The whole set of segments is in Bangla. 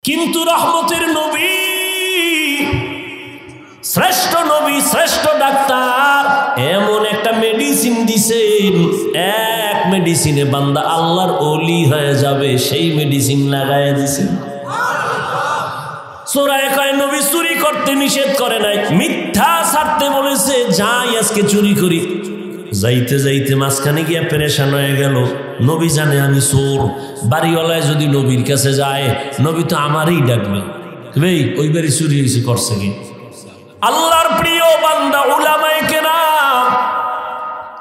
কিন্তু রহমতের নবী, শ্রেষ্ঠ নবী, শ্রেষ্ঠ ডাক্তার এমন একটা মেডিসিন দিছেন, এক মেডিসিনে বান্দা আল্লাহর ওলি হয়ে যাবে, সেই মেডিসিন লাগাইয়া দিছেন। চোরায় কয় নবী চুরি করতে নিষেধ করে নাই, মিথ্যা ছাড়তে বলেছে, যাই আজকে চুরি করি। যাইতে যাইতে মাঝখানে গিয়া পেরেশান হয়ে গেল, নবী জানে আমি চোর, বাড়িওয়ালায় যদি নবীর কাছে যায় নবী তো আমারই ডাকবে, ভাই ওই বাড়ি চুরি হয়েছে, করছে কি? আল্লাহর প্রিয় বান্দা উলামায়ে কেরাম,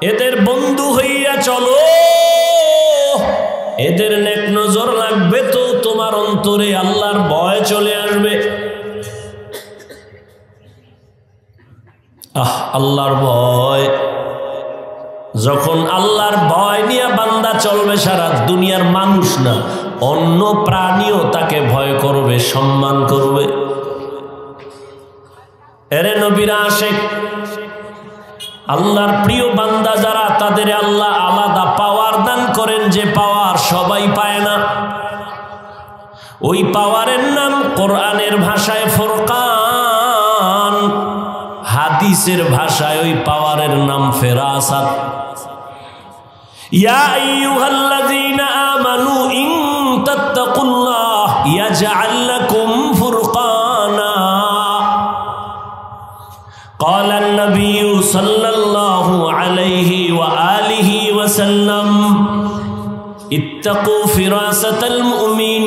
এদের বন্ধু হইয়া চলো, এদের নেক নজর লাগবে তো তোমার অন্তরে আল্লাহর ভয় চলে আসবে। আল্লাহর ভয়, যখন আল্লাহর ভয় নিয়ে বান্দা চলবে, সারা দুনিয়ার মানুষ না অন্য প্রাণীও তাকে ভয় করবে, সম্মান করবে। এরে নবীর আশিক, আল্লাহর প্রিয় বান্দা যারা, তাদের আল্লাহ আলাদা পাওয়ার দান করেন, যে পাওয়ার সবাই পায় না। ওই পাওয়ারের নাম কোরআনের ভাষায় ফুরকান, হাদিসের ভাষায় ওই পাওয়ারের নাম ফেরাসাত। ইয়া আইয়ুহাল্লাযীনা আমানু ইন তাত্তাকুল্লাহ ইয়াজআল লাকুম ফুরকানা। قال النبي صلى الله عليه وآله وسلم اتقوا فراسة المؤمن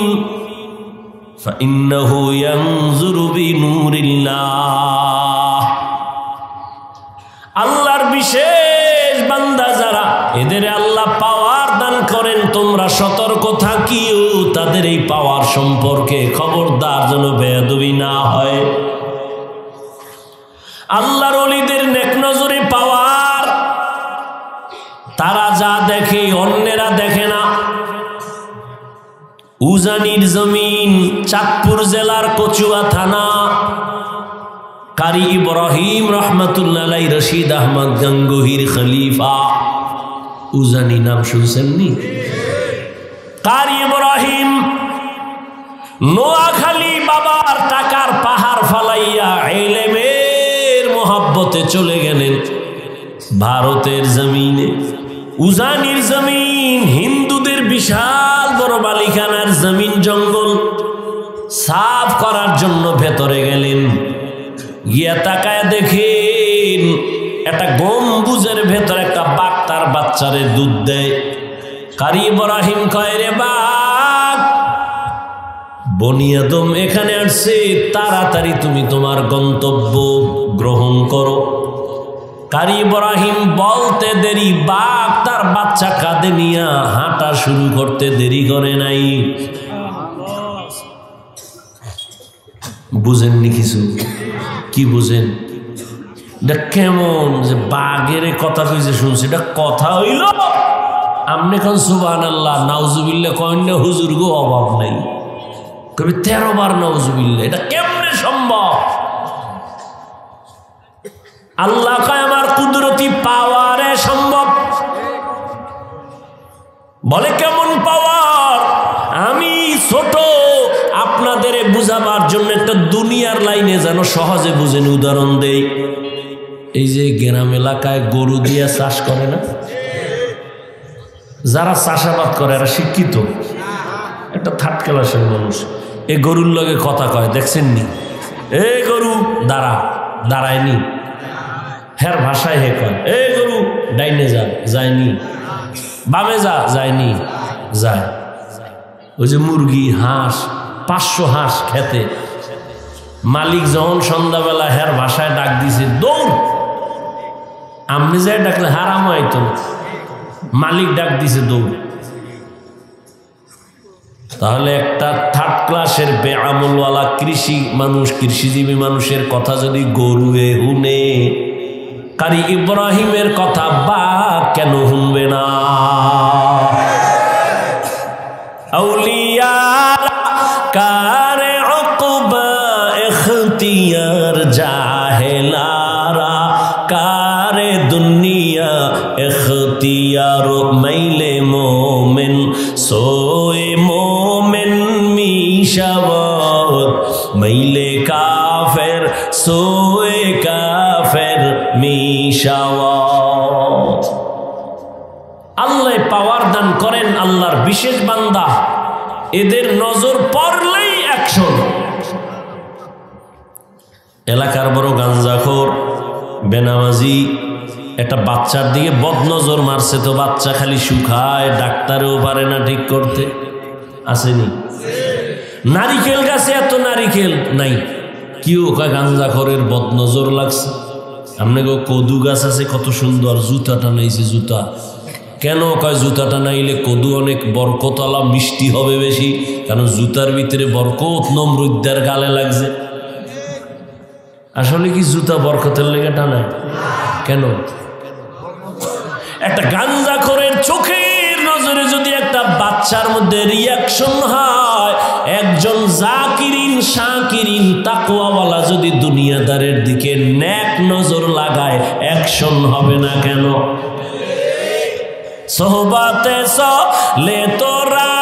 فإنه ينظر بنور الله। আল্লাহর বিশেষ বান্দা যারা, এদের আল্লাহ পাওয়ার দান করেন, তোমরা সতর্ক থাকিও তাদের এই পাওয়ার সম্পর্কে, খবরদার যেন বেয়াদবি না হয়। আল্লাহর ওলিদের নেক নজরে পাওয়ার, তারা যা দেখে অন্যেরা দেখে না। উজানির জমিন, চাঁদপুর জেলার কচুয়া থানা, কারি ইব্রাহিম রহমাতুল্লাহ আলাইহি, রশিদ আহমদ গঙ্গোহীর খলিফা। উজানি নাম শুনছেন নি? কারি ইব্রাহিম নোয়াখালী বাবার টাকার পাহাড় ফালাইয়া ইলমের মোহাব্বতে চলে গেলেন ভারতের জমিনে। উজানির জমিন হিন্দুদের বিশাল বড় বালিখানার জমিন, জঙ্গল সাফ করার জন্য ভেতরে গেলেন। গিয়া তাকায় দেখেন একটা গম্বুজের ভেতর একটা বাঘ তার বাচ্চারে দুধ দেয়। কারি ইব্রাহিম কয়, রে বাঘ, বনি আদম এখানে আসছে, তাড়াতাড়ি তুমি তোমার গন্তব্য গ্রহণ করো। কারি ইব্রাহিম বলতে দেরি, বাঘ তার বাচ্চা কাঁধে নিয়ে হাঁটা শুরু করতে দেরি করে নাই। বুঝেননি কিছু? কি বুঝেন? এটা কেমন যে বাঘের কথা কইছে শুনছি, এটা কথা হইল? আমনে কোন সুবহানাল্লাহ নাউজুবিল্লাহ কইন না, হুজুর গো অভাব নাই, কবি 13 বার নাউজুবিল্লাহ। এটা কেমনে সম্ভব? আল্লাহ কয় আমার কুদরতি পাওয়ারে সম্ভব। বলে কেমন পাওয়ার? আমি ছোট, আপনাদের বুঝাবার জন্য একটা দুনিয়ার লাইনে যেন সহজে বুঝেন উদাহরণ দেই। এই যে গ্রাম এলাকায় গরু দিয়ে চাষ করে না, যারা চাষাবাদ করে এরা শিক্ষিত, একটা থার্ড ক্লাসের মানুষ। এই গরুর লগে কথা কয়, দেখছেন নি? এ গরু দাঁড়া, দাঁড়ায়নি, হের ভাষায় হে কয়, এ গরু ডাইনে যা, যায়নি, বামে যা, যায়নি, যায়। ওই যে মুরগি, হাঁস, 500 হাঁস খেতে, মালিক যখন সন্ধ্যাবেলা হের ভাষায় ডাক দিছে, দৌড়। আপনি যাই ডাকলে হারাম হয়তো, মালিক ডাক দিছে দৌড়। তাহলে একটা থার্ড ক্লাসের বেআমলওয়ালা কৃষি মানুষ, কৃষিজীবী মানুষের কথা যদি গরুয়ে হুনে, কারি ইব্রাহিমের কথা বা কেন শুনবে না? আউলিয়ারা কারে উকবা ইখতিয়ার, জাহেলারা কারে দুনিয়া ইখতিয়ার। মাইলে মোমেন সোয়ে মোমেন মিশাওয়া মাইলে কাফের সোয়ে কাফের মিশাওয়াত। আল্লাহ পাওয়ার দান করেন, আল্লাহর বিশেষ বান্দা, এদের নজর পড়লেই অ্যাকশন। এলাকার বড় গাঞ্জাখোর বেনামাজি একটা বাচ্চার দিকে বদনজর মারছে, তো বাচ্চা খালি শুকায়, ডাক্তারেও পারে না ঠিক করতে। আসেনি? নারিকেল গাছে এত নারিকেল নাই, কেউ কয় গাঞ্জাখোরের বদনজর লাগছে। আপনাকে কদু গাছ আছে কত সুন্দর, জুতাটা নাইছে জুতা। কেন কয় জুতাটা নাইলে কদু অনেক বরকতলা মিষ্টি হবে বেশি, কারণ জুতার ভিতরে বরকত নমরুদ্দার গালে লাগছে। আসলে কি জুতা বরকতের লেগে টানায়? কেন? একটা গাঞ্জাখোরের চোখের নজরে যদি একটা বাচ্চার মধ্যে রিয়াকশন হয়, একজন জাকিরিন শাকিরিন তাকওয়াওয়ালা যদি দুনিয়াদারের দিকে নেক নজর লাগায়, অ্যাকশন হবে না কেন? সোহবতে লে তোরা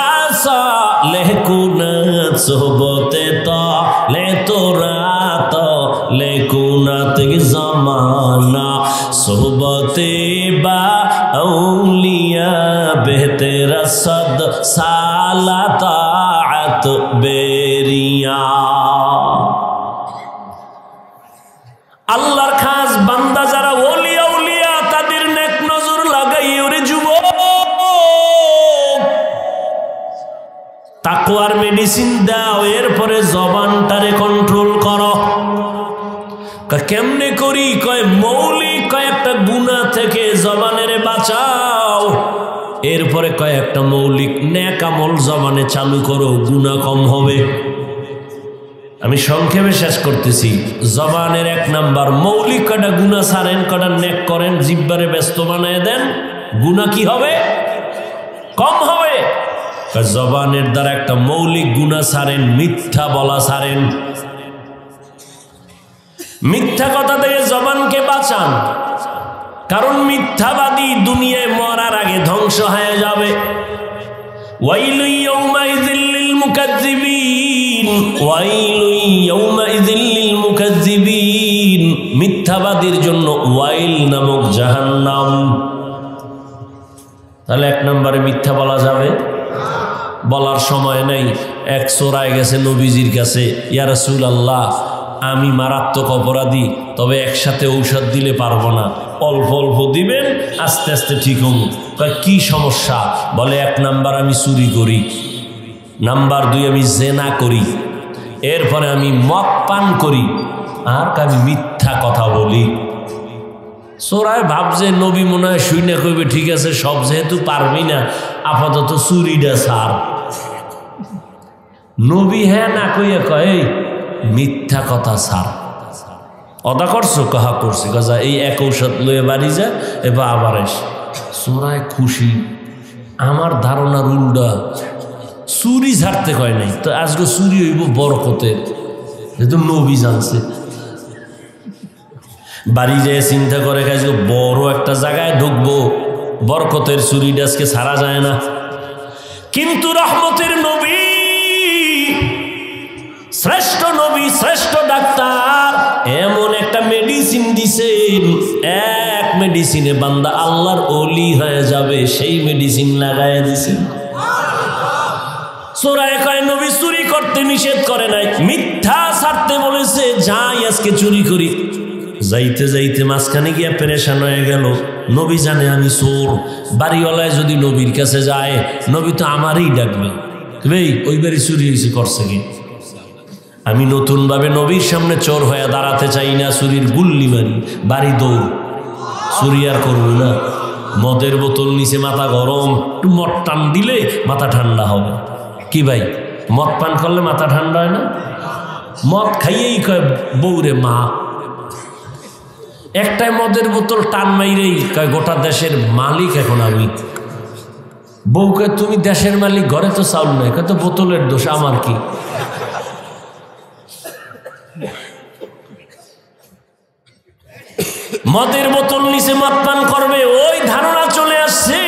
লে কুনাত, সোহবতে লে তোরা লে কুনাত জমানা, সোহবতে বা আউলিয়া বেহতেরা সদ সালা তাআত বেরিয়া। আল্লাহর খাস বান্দা যারা ওলি আউলিয়া, তাদের নেক নজর লাগাই। ওরে যুবক, তাকওয়ার মেডিসিন দাও, এরপরে জবানটারে কন্ট্রোল করো। কেমনে করি? কয় মৌলিক কয়েকটা গুনাহ থেকে জবানের বাঁচাও, এরপরে কয়েকটা মৌলিক নেক আমল জবানে চালু করো, গুনাহ কম হবে। আমি সংক্ষেপে শেষ করতেছি। জবানের 1 নাম্বার মৌলিক কটা গুনাহ ছাড়েন, কটা নেক করেন, জিহ্বারে ব্যস্ত বানায় দেন, গুনাহ কি হবে? কম হবে। জবানের দ্বারা একটা মৌলিক গুনাহ ছাড়েন, মিথ্যা বলা ছাড়েন। মিথ্যা কথা থেকে জবানকে বাঁচান, কারণ মিথ্যাবাদী দুনিয়ায় মরার আগে ধ্বংস হয়ে যাবে। ওয়াইলু ইয়াউমাইযিল লিল মুকাজ্জিবিন, ওয়াইলু ইয়াউমাইযিল লিল মুকাজ্জিবিন, মিথ্যাবাদীর জন্য ওয়াইল নামক জাহান্নাম। তাহলে 1 নম্বরে মিথ্যা বলা যাবে? বলার সময় নেই। এক চোরায় গেছে নবীজির কাছে, ইয়া রাসূলুল্লাহ, আমি মারাত্মক অপরাধী, তবে একসাথে ঔষধ দিলে পারবো না, অল্প অল্প দিবেন, আস্তে আস্তে ঠিক হব। কি সমস্যা? বলে 1 নাম্বার আমি চুরি করি, নাম্বার 2 আমি জেনা করি, এরপরে আমি মদ পান করি, আর আমি মিথ্যা কথা বলি। চোরায় ভাবছে নবী মনে হয় শুনে কইবে, ঠিক আছে সব যেহেতু পারবি না, আপাতত চুরিটা ছাড়। নবী হ্যাঁ না কইয়া কয়, মিথ্যা কথা ছাড়। অদা করছো? কাহা করছি। কাজা এই 1 ঔষধ লয়ে বাড়ি যা, এবার আবার এস। চোরায় খুশি। আমার ধারণার উল্টা, চুরি ছাড়তে কয় নাই, তো আজকে চুরি হইব বরকতের, যেহেতু নবী জানছে। বাড়ি যেয়ে চিন্তা করে আজকে বড় একটা জায়গায় ঢুকবো, বরকতের চুরিটা আজকে ছাড়া যায় না। কিন্তু রহমতের নবী, শ্রেষ্ঠ নবী, শ্রেষ্ঠ ডাক্তার, এমন একটা মেডিসিন দিছেন, 1 মেডিসিনে বান্দা আল্লাহর ওলি হয়ে যাবে, সেই মেডিসিন লাগায় দিছেন। চোরায় কয় নবী চুরি করতে নিষেধ করে নাই, মিথ্যা ছাড়তে বলেছে, যাই আজকে চুরি করি। যাইতে যাইতে মাঝখানে গিয়া পেরেশান হয়ে গেল। নবী জানে আমি চোর, বাড়িওয়ালায় যদি নবীর কাছে যায়, নবী তো আমারই ডাকবে, ওই বাড়ি চুরি হয়েছে, করছে কি? আমি নতুনভাবে নবীর সামনে চোর হয়ে দাঁড়াতে চাই না, চুরির গুল্লি মারি, বাড়ি দৌড়, চুরি আর করবো না। মদের বোতল নিচে মাথা গরম, একটু মদ টান দিলে মাথা ঠান্ডা হবে। কি ভাই, মদ পান করলে মাথা ঠান্ডা হয় না? মদ খাইয়েই কয় বউরে মা। একটাই মদের বোতল টান মাইরেই কয় গোটা দেশের মালিক এখন আমি। বউকে তুমি দেশের মালিক, ঘরে তো চাউল নাই, কত বোতলের দোষ, আমার কি? মদের বোতল নিচে মদ পান করবে, ওই ধারণা চলে আসছে।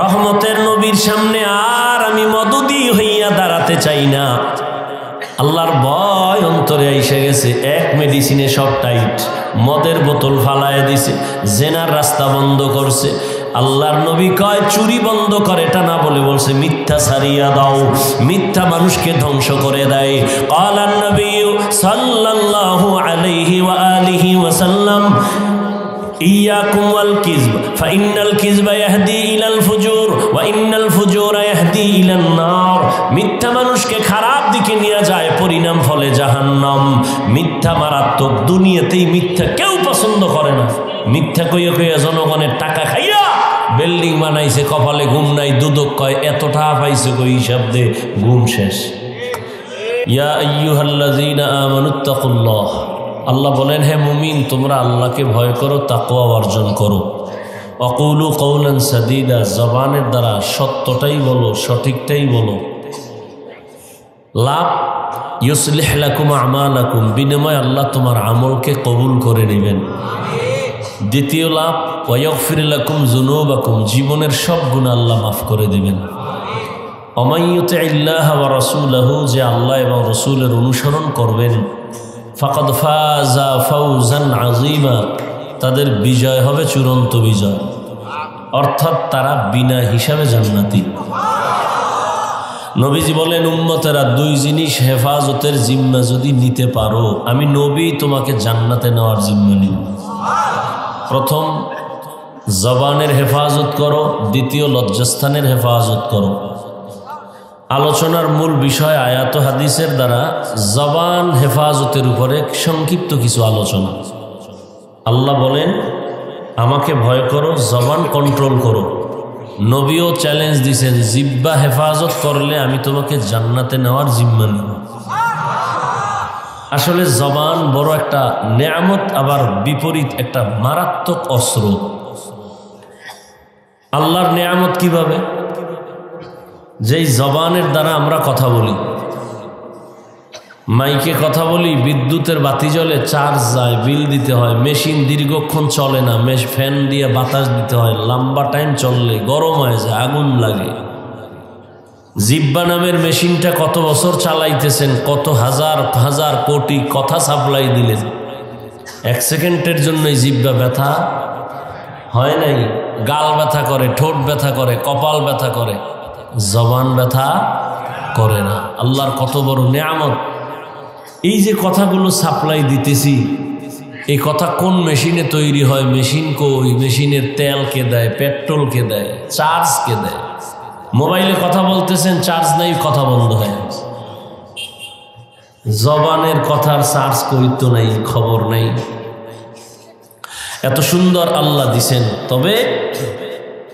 রহমতের নবীর সামনে আর আমি মদদি হইয়া দাঁড়াতে চাই চাই না। আল্লাহর ভয় অন্তরে এসে গেছে, এক মেডিসিনে সব টাইট। মদের বোতল ফালায় দিছে, জেনার রাস্তা বন্ধ করছে। আল্লাহর নবী কয় চুরি বন্ধ করে, এটা না বলে বলছে মিথ্যা ছাড়িয়া দাও। মিথ্যা মানুষকে ধ্বংস করে দেয়। ক্বালান নবী সাল্লাল্লাহু আলাইহি ওয়া আলিহি ওয়াসাল্লাম ইয়াকুম ওয়াল কিযব ফাইন্নাল কিযবা ইয়াহদি ইলাল ফুজুর ওয়া ইন্নাল ফুজুরা ইয়াহদি ইলান নার। মিথ্যা মানুষকে খারাপ দিকে নিয়ে যায়, পরিণাম ফলে জাহান্নাম। মিথ্যা মারাত্মক, দুনিয়াতেই মিথ্যা কেউ পছন্দ করে না। মিথ্যা কইয়া কইয়া জনগণের টাকা খাইয়া বিল্ডিং বানাইছে, কপালে ঘুম নাই, দুদক কয় এত টাকা পাইছে কই হিসাব দে, ঘুম শেষ। ইয়া আইয়ুহাল্লাযীনা আমানুত্তাকুল্লাহ, আল্লাহ বলেন হে মুমিন তোমরা আল্লাহকে ভয় করো, তাকওয়া অর্জন করো। ওয়াকুলু কওলান সাদীদা, জবানের দ্বারা সত্যটাই বলো, সঠিকটাই বলো। লাভ ইউসলিহ লাকুম আমালাকুম, বিনিময়ে আল্লাহ তোমার আমলকে কবুল করে নেবেন। দ্বিতীয় লাভ ওয়াগফির লাকুম যুনুবাকুম, জীবনের সব গুনাহ আল্লাহ মাফ করে দিবেন। ওমান ইউতিইল্লাহ ওয়া রাসূলাহু, যে আল্লাহ এবং রাসূলের অনুসরণ করবেন, ফাকাদ ফাজা ফাওজান আযীমা, তাদের বিজয় হবে চূড়ান্ত বিজয়, অর্থাৎ তারা বিনা হিসাবে জান্নাতি। নবীজি বলেন উম্মতেরা দুই জিনিস হেফাজতের জিম্মা যদি নিতে পারো, আমি নবী তোমাকে জান্নাতে নেওয়ার জিম্মা নিব। প্রথম জবানের হেফাজত করো, দ্বিতীয় লজ্জাস্থানের হেফাজত করো। আলোচনার মূল বিষয় আয়াত হাদিসের দ্বারা জবান হেফাজতের উপরে সংক্ষিপ্ত কিছু আলোচনা। আল্লাহ বলেন আমাকে ভয় করো, জবান কন্ট্রোল করো। নবীও চ্যালেঞ্জ দিয়েছেন জিহ্বা হেফাজত করলে আমি তোমাকে জান্নাতে নেওয়ার জিম্মা নিব। আসলে জবান বড় একটা নেয়ামত, আবার বিপরীত একটা মারাত্মক অস্ত্র। আল্লাহর নেয়ামত কিভাবে? যেই জবানের দ্বারা আমরা কথা বলি, মাইকে কথা বলি, বিদ্যুতের বাতি জ্বলে, চার্জ যায়, বিল দিতে হয়, মেশিন দীর্ঘক্ষণ চলে না, ফ্যান দিয়ে বাতাস দিতে হয়, লম্বা টাইম চললে গরম হয়ে যায়, আগুন লাগে। জিহ্বা নামের মেশিনটা কত বছর চালাইতেছেন, কত হাজার হাজার কোটি কথা সাপ্লাই দিলেন, এক সেকেন্ডের জন্যই জিহ্বা ব্যথা হয় নাই? গাল ব্যথা করে, ঠোঁট ব্যথা করে, কপাল ব্যথা করে, জবান ব্যথা করে না। আল্লাহর কত বড় নেয়ামত। এই যে কথাগুলো সাপ্লাই দিতেছি, এই কথা কোন মেশিনে তৈরি হয়? মেশিন কই? মেশিনের তেল কে দেয়? পেট্রোল কে দেয়? চার্জ কে দেয়? মোবাইলে কথা বলতেছেন, চার্জ নাই, কথা বন্ধ হয়ে গেছে। জবানের কথার চার্জ করিত নাই, খবর নাই। এত সুন্দর আল্লাহ দিছেন। তবে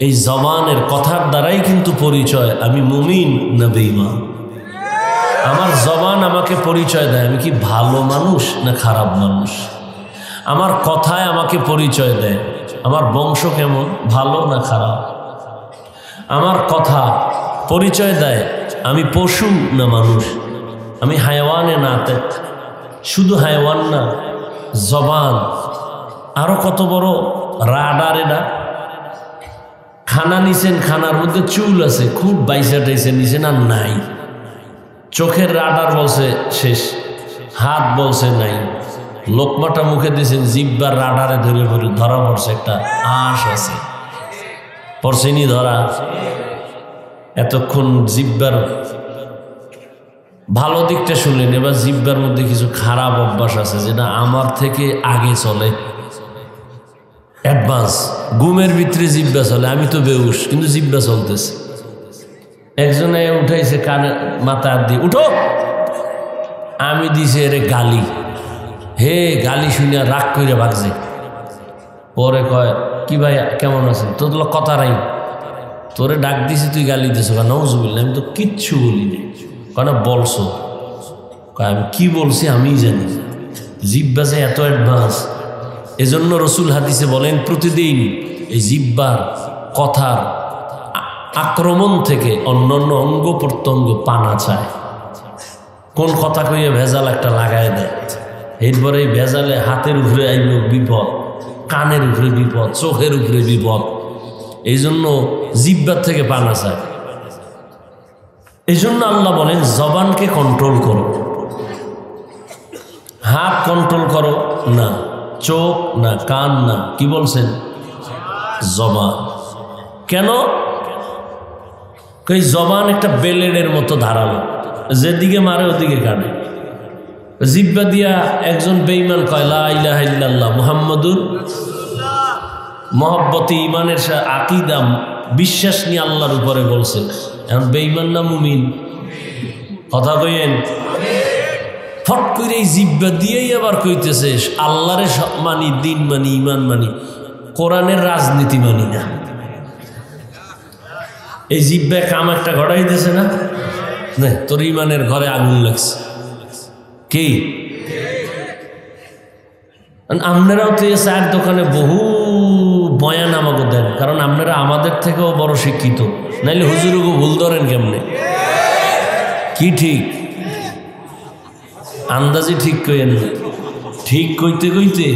এই জবানের কথার দ্বারাই কিন্তু পরিচয় আমি মুমিন না বেঈমান। আমার জবান আমাকে পরিচয় দেয় আমি কি ভালো মানুষ না খারাপ মানুষ। আমার কথায় আমাকে পরিচয় দেয় আমার বংশ কেমন, ভালো না খারাপ। আমার কথা পরিচয় দেয় আমি পশু না মানুষ, আমি হায়াওয়ানে না। শুধু হায়াওয়ান না, জবান আরো কত বড় রাডার। এটা খানা নিছেন, খানার মধ্যে চুল আছে, খুব বাইসা টাইসে নিছেন আর নাই। চোখের রাডার বলছে শেষ, হাত বলছে নাই। লোকমাটা মুখে দিয়েছেন, জিহ্বার রাডারে ধরে ধরা পড়ছে একটা আঁশ আছে, পড়ছেনি ধরা। এতক্ষণ জিহ্বার ভালো দিকটা শুনলেন, এবার জিহ্বার মধ্যে কিছু খারাপ অভ্যাস আছে যেটা আমার থেকে আগে চলে, অ্যাডভান্স। ঘুমের ভিতরে জিহ্বা চলে, আমি তো বেউস কিন্তু জিহ্বা চলতেছে। একজনে উঠাইছে কানে মাথা দিয়ে, উঠো। আমি দিছে এরে গালি, হে গালি শুনিয়া রাগ করে ভাগছে। পরে কয় কি ভাই কেমন আছেন, তোর কথা নাই, তোরে ডাক দিছি তুই গালি দিছো। নাউজুবিল্লাহ, আমি তো কিচ্ছু বলিনি। কেন বলছো? আমি কি বলছি আমি জানি। জিহ্বা যে এত অ্যাডভান্স। এজন্য রসুল হাদিসে বলেন প্রতিদিন এই জিহ্বার কথার আক্রমণ থেকে অন্যান্য অঙ্গ প্রত্যঙ্গ পানা চায়। কোন কথা কইয়া ভেজাল একটা লাগায় দেয়, এরপরে এই ভেজালে হাতের উপরে আইব বিপদ, কানের উপরে বিপদ, চোখের উপরে বিপদ। এই জন্য জিহ্বার থেকে পানা চায়। এই জন্য আল্লাহ বলেন জবানকে কন্ট্রোল করো। হাত কন্ট্রোল করো না, চোখ না, কান না, কি বলছেন? জবান। কেন? এই জবান একটা বেলেডের মতো ধারালো, যেদিকে মারে ওদিকে কাটে। জিহ্বা দিয়া একজন বেঈমান কয় লা ইলাহা ইল্লাল্লাহ মুহাম্মাদুর মহব্বতে ইমানের আকীদা বিশ্বাস নিয়ে আল্লাহর উপরে বলছে। এখন বেঈমান না মুমিন? কথা কইেন। ফট করে এই জিহ্বা দিয়েই আবার কইতেছে আল্লাহরে মানি, দিন মানি, ইমান মানি, কোরআনের রাজনীতি মানি না। এই জিহ্বা কাম একটা ঘটাইতেছে না? তোর ইমানের ঘরে আগুন লাগছে। কি আপনারাও তো এই চায়ের দোকানে বহু বয়ান আমাকে দেন, কারণ আপনারা আমাদের থেকেও বড় শিক্ষিত, নাইলে হুজুরকে ভুল ধরেন কেমনে? কি ঠিক আন্দাজি ঠিক কইেন না। ঠিক কইতে কইতে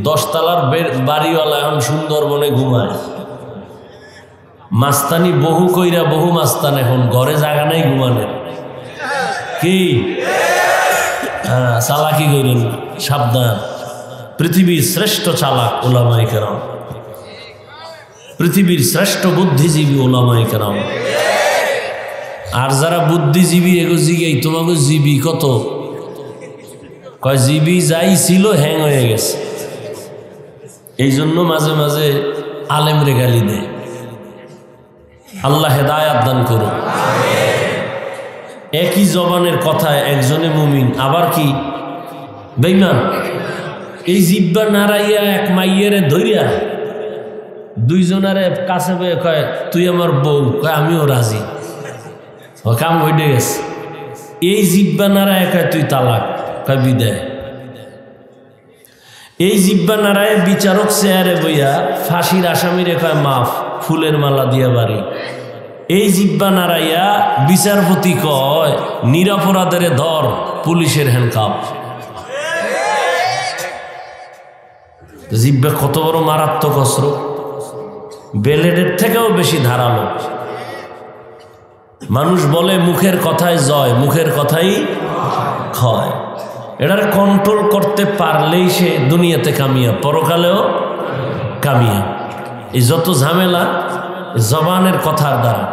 10 তলার বাড়িওয়ালা এখন সুন্দরবনে ঘুমায়। মাস্তানি বহু কইরা বহু মাস্তান এখন ঘরে জায়গা নাই ঘুমানের। কি চালাকি কইলেন, সাবধান। পৃথিবীর শ্রেষ্ঠ চালাক ওলামায়ে কেরাম, পৃথিবীর শ্রেষ্ঠ বুদ্ধিজীবী ওলামায়ে কেরাম। আর যারা বুদ্ধিজীবী এগো জিগাই তোমাকে জীবী কত? কয় জীবী যাই ছিল হ্যাং হয়ে গেছে। এই জন্য মাঝে মাঝে আলেমরে গালি দেয়। আল্লাহ হেদায়াত দান করুন। একই জবানের কথায় একজনে মুমিন, আবার কি বেঈমান। এই জিহ্বা নাড়াইয়া এক মাইয়েরে ধইরা দুইজনারে কাছে বয়ে কয় তুই আমার বউ, কয় আমিও রাজি, কাম হইতে গেছে। এই জিহ্বা নাড়ায় কয় তুই তালাক, কয় বিদায়। এই জিহ্বা নাড়ায় বিচারক চেয়ারে বইয়া ফাঁসির আসামিরে কয় মাফ, ফুলের মালা দিয়া বাড়ি। এই জিহ্বা নাড়াইয়া বিচারপতি কয় নিরাপরাধের ধর, পুলিশের হ্যান্ডকাপ। জিহ্বা কত বড় মারাত্মক অস্ত্র, বেলেডের থেকেও বেশি ধারালো। মানুষ বলে মুখের কথায় জয়, মুখের কথাই ক্ষয়। এটার কন্ট্রোল করতে পারলেই সে দুনিয়াতে কামিয়াব, পরকালেও কামিয়াব। এই যত ঝামেলা জবানের কথার দ্বারা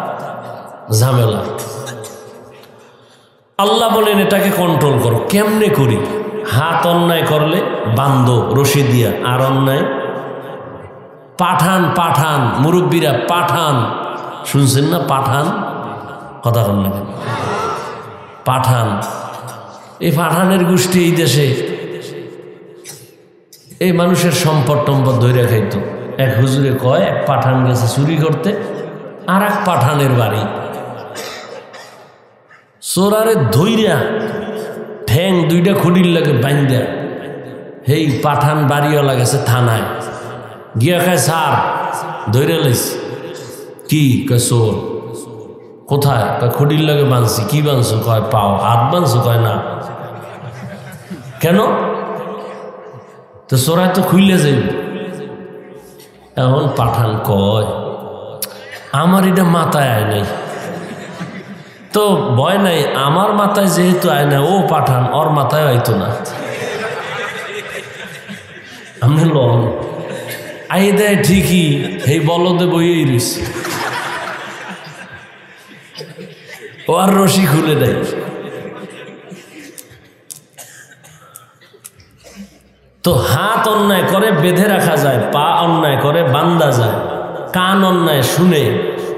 ঝামেলা। আল্লাহ বলেন এটাকে কন্ট্রোল করো। কেমনে করি? হাত অন্যায় করলে বান্ধো রশি দিয়া, আর অন্যায় পাঠান। পাঠান মুরব্বীরা পাঠান শুনছেন না? পাঠান কথা কন না, পাঠান। এই পাঠানের গোষ্ঠী এই দেশে এই মানুষের সম্পদ টম্পদ ধরে খাইতো। এক হুজুরে কয় এক পাঠান গেছে চুরি করতে, আর এক পাঠানের বাড়ি। চোরারে ধইরা ঠ্যাং দুইটা খুঁড়ির লাগে বাইন্দা এই পাঠান বাড়িওয়ালা গেছে থানায় গিয়া খায় স্যার ধৈরে লাইছি। কি কয় চোর। কোথায়? কয় খুঁড়ির লাগে বাঁধছি। কি বাঁধছো? কয় পাও। হাত বাঁধছো? কয় না। কেন? তো চোরায় তো খুইলে যাইব। এখন পাঠান কয় আমার এটা মাথায় আয় নাই, তো ভয় নাই, আমার মাথায় যেহেতু আয় না, ও পাঠান ওর মাথায় আইতো না। আমি লন আই দেয় ঠিকই, এই বলদে বইয়েই রয়েছে, ও আর রশি খুলে দেয়। তো হাত অন্যায় করে বেঁধে রাখা যায়, পা অন্যায় করে বান্দা যায়, কান অন্যায় শুনে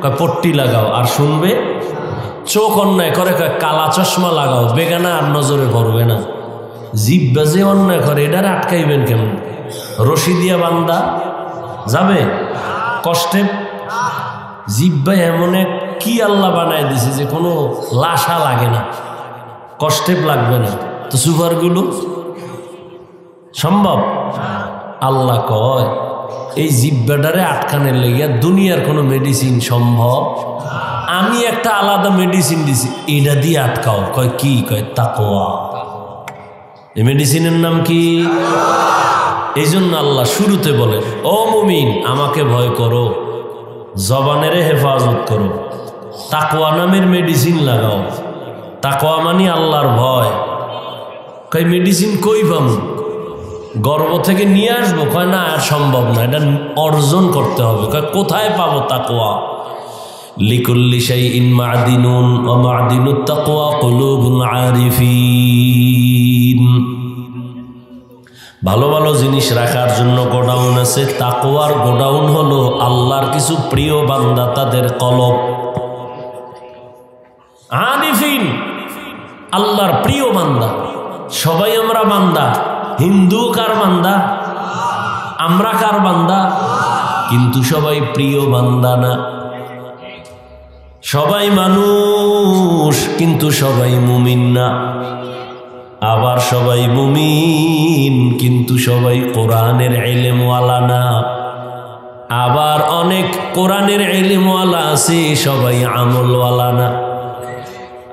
কয় পট্টি লাগাও আর শুনবে, চোখ অন্যায় করে কয় কালা চশমা লাগাও বেগানা আর নজরে পড়বে না। জিহ্বা যে অন্যায় করে এটার আটকাইবেন কেমন? রশি দিয়া বান্দা যাবে কষ্টে? জিহ্বা এমন এক কি আল্লাহ বানায় দিছে যে কোনো লাশা লাগে না, কষ্টে লাগবে না। তো সুপারগুলো সম্ভব? আল্লাহ কয় এই জিহ্বাটারে আটকানের লেগে দুনিয়ার কোনো মেডিসিন সম্ভব? আমি একটা আলাদা মেডিসিন দিছি, এটা দিয়ে আটকাও। কয় কি? কয় তাকওয়া। এই মেডিসিনের নাম কি? এই জন্য আল্লাহ শুরুতে বলেন ও মুমিন আমাকে ভয় করো, জবানেরে হেফাজত করো, তাকওয়া নামের মেডিসিন লাগাও। তাকওয়া মানে আল্লাহর ভয়। কই মেডিসিন কই পাবো? গর্ব থেকে নিয়ে আসবো? কয় না, আর সম্ভব না, এটা অর্জন করতে হবে। কয় কোথায় পাবো তাকওয়া? লিকুল্লি শাইইন মা'দিনুন ওয়া মা'দিনুত তাকওয়া কুলুবুল আরিফিন। ভালো ভালো জিনিস রাখার জন্য গোডাউন আছে, তাকওয়ার গোডাউন হলো আল্লাহর কিছু প্রিয় বান্দা, তাদের কলব। আরিফিন আল্লাহর প্রিয় বান্দা। সবাই আমরা বান্দা। হিন্দু কার বান্দা? আমরা কার বান্দা? কিন্তু সবাই প্রিয় বান্দা না। সবাই মানুষ কিন্তু সবাই মুমিন না। আবার সবাই মুমিন কিন্তু সবাই কোরআনের ইলমওয়ালা না। আবার অনেক কোরআনের ইলমওয়ালা আছে, সবাই আমলওয়ালা না।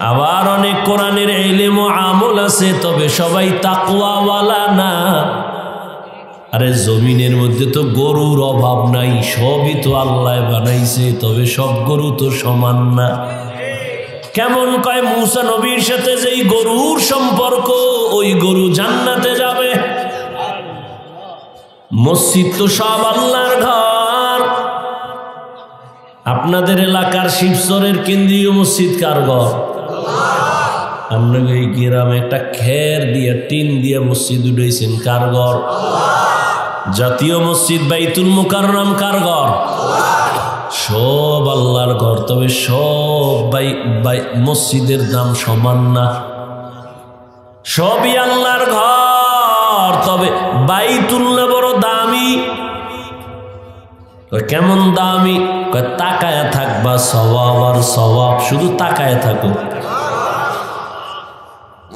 আবার অনেক কোরআনের ইলম ও আমল আছে, তবে সবাই তাকওয়াওয়ালা না। আরে জমিনের মধ্যে তো গরুর অভাব নাই, সবই তো আল্লাহ বানাইছে, তবে সব গরু তো সমান না। কেমন কয় মুসা নবীর সাথে যেই গরুর সম্পর্ক, ওই গরু জান্নাতে যাবে। মসজিদ তো সব আল্লাহর ঘর। আপনাদের এলাকার শিবচরের কেন্দ্রীয় মসজিদ কার ঘর? আপনাকে এই গ্রামে একটা খের দিয়ে টিন দিয়ে মসজিদ উঠেছেন, কার ঘর? জাতীয় মসজিদ বাইতুল মুকাররম কার ঘর? সব আল্লাহর ঘর। তবে সব মসজিদের দাম সমান না। সবই আল্লাহর ঘর, তবে বাইতুল্লাহ বড় দামি। কেমন দামি? তাকায় থাকবা সওয়াব আর সওয়াব, শুধু তাকায় থাকো।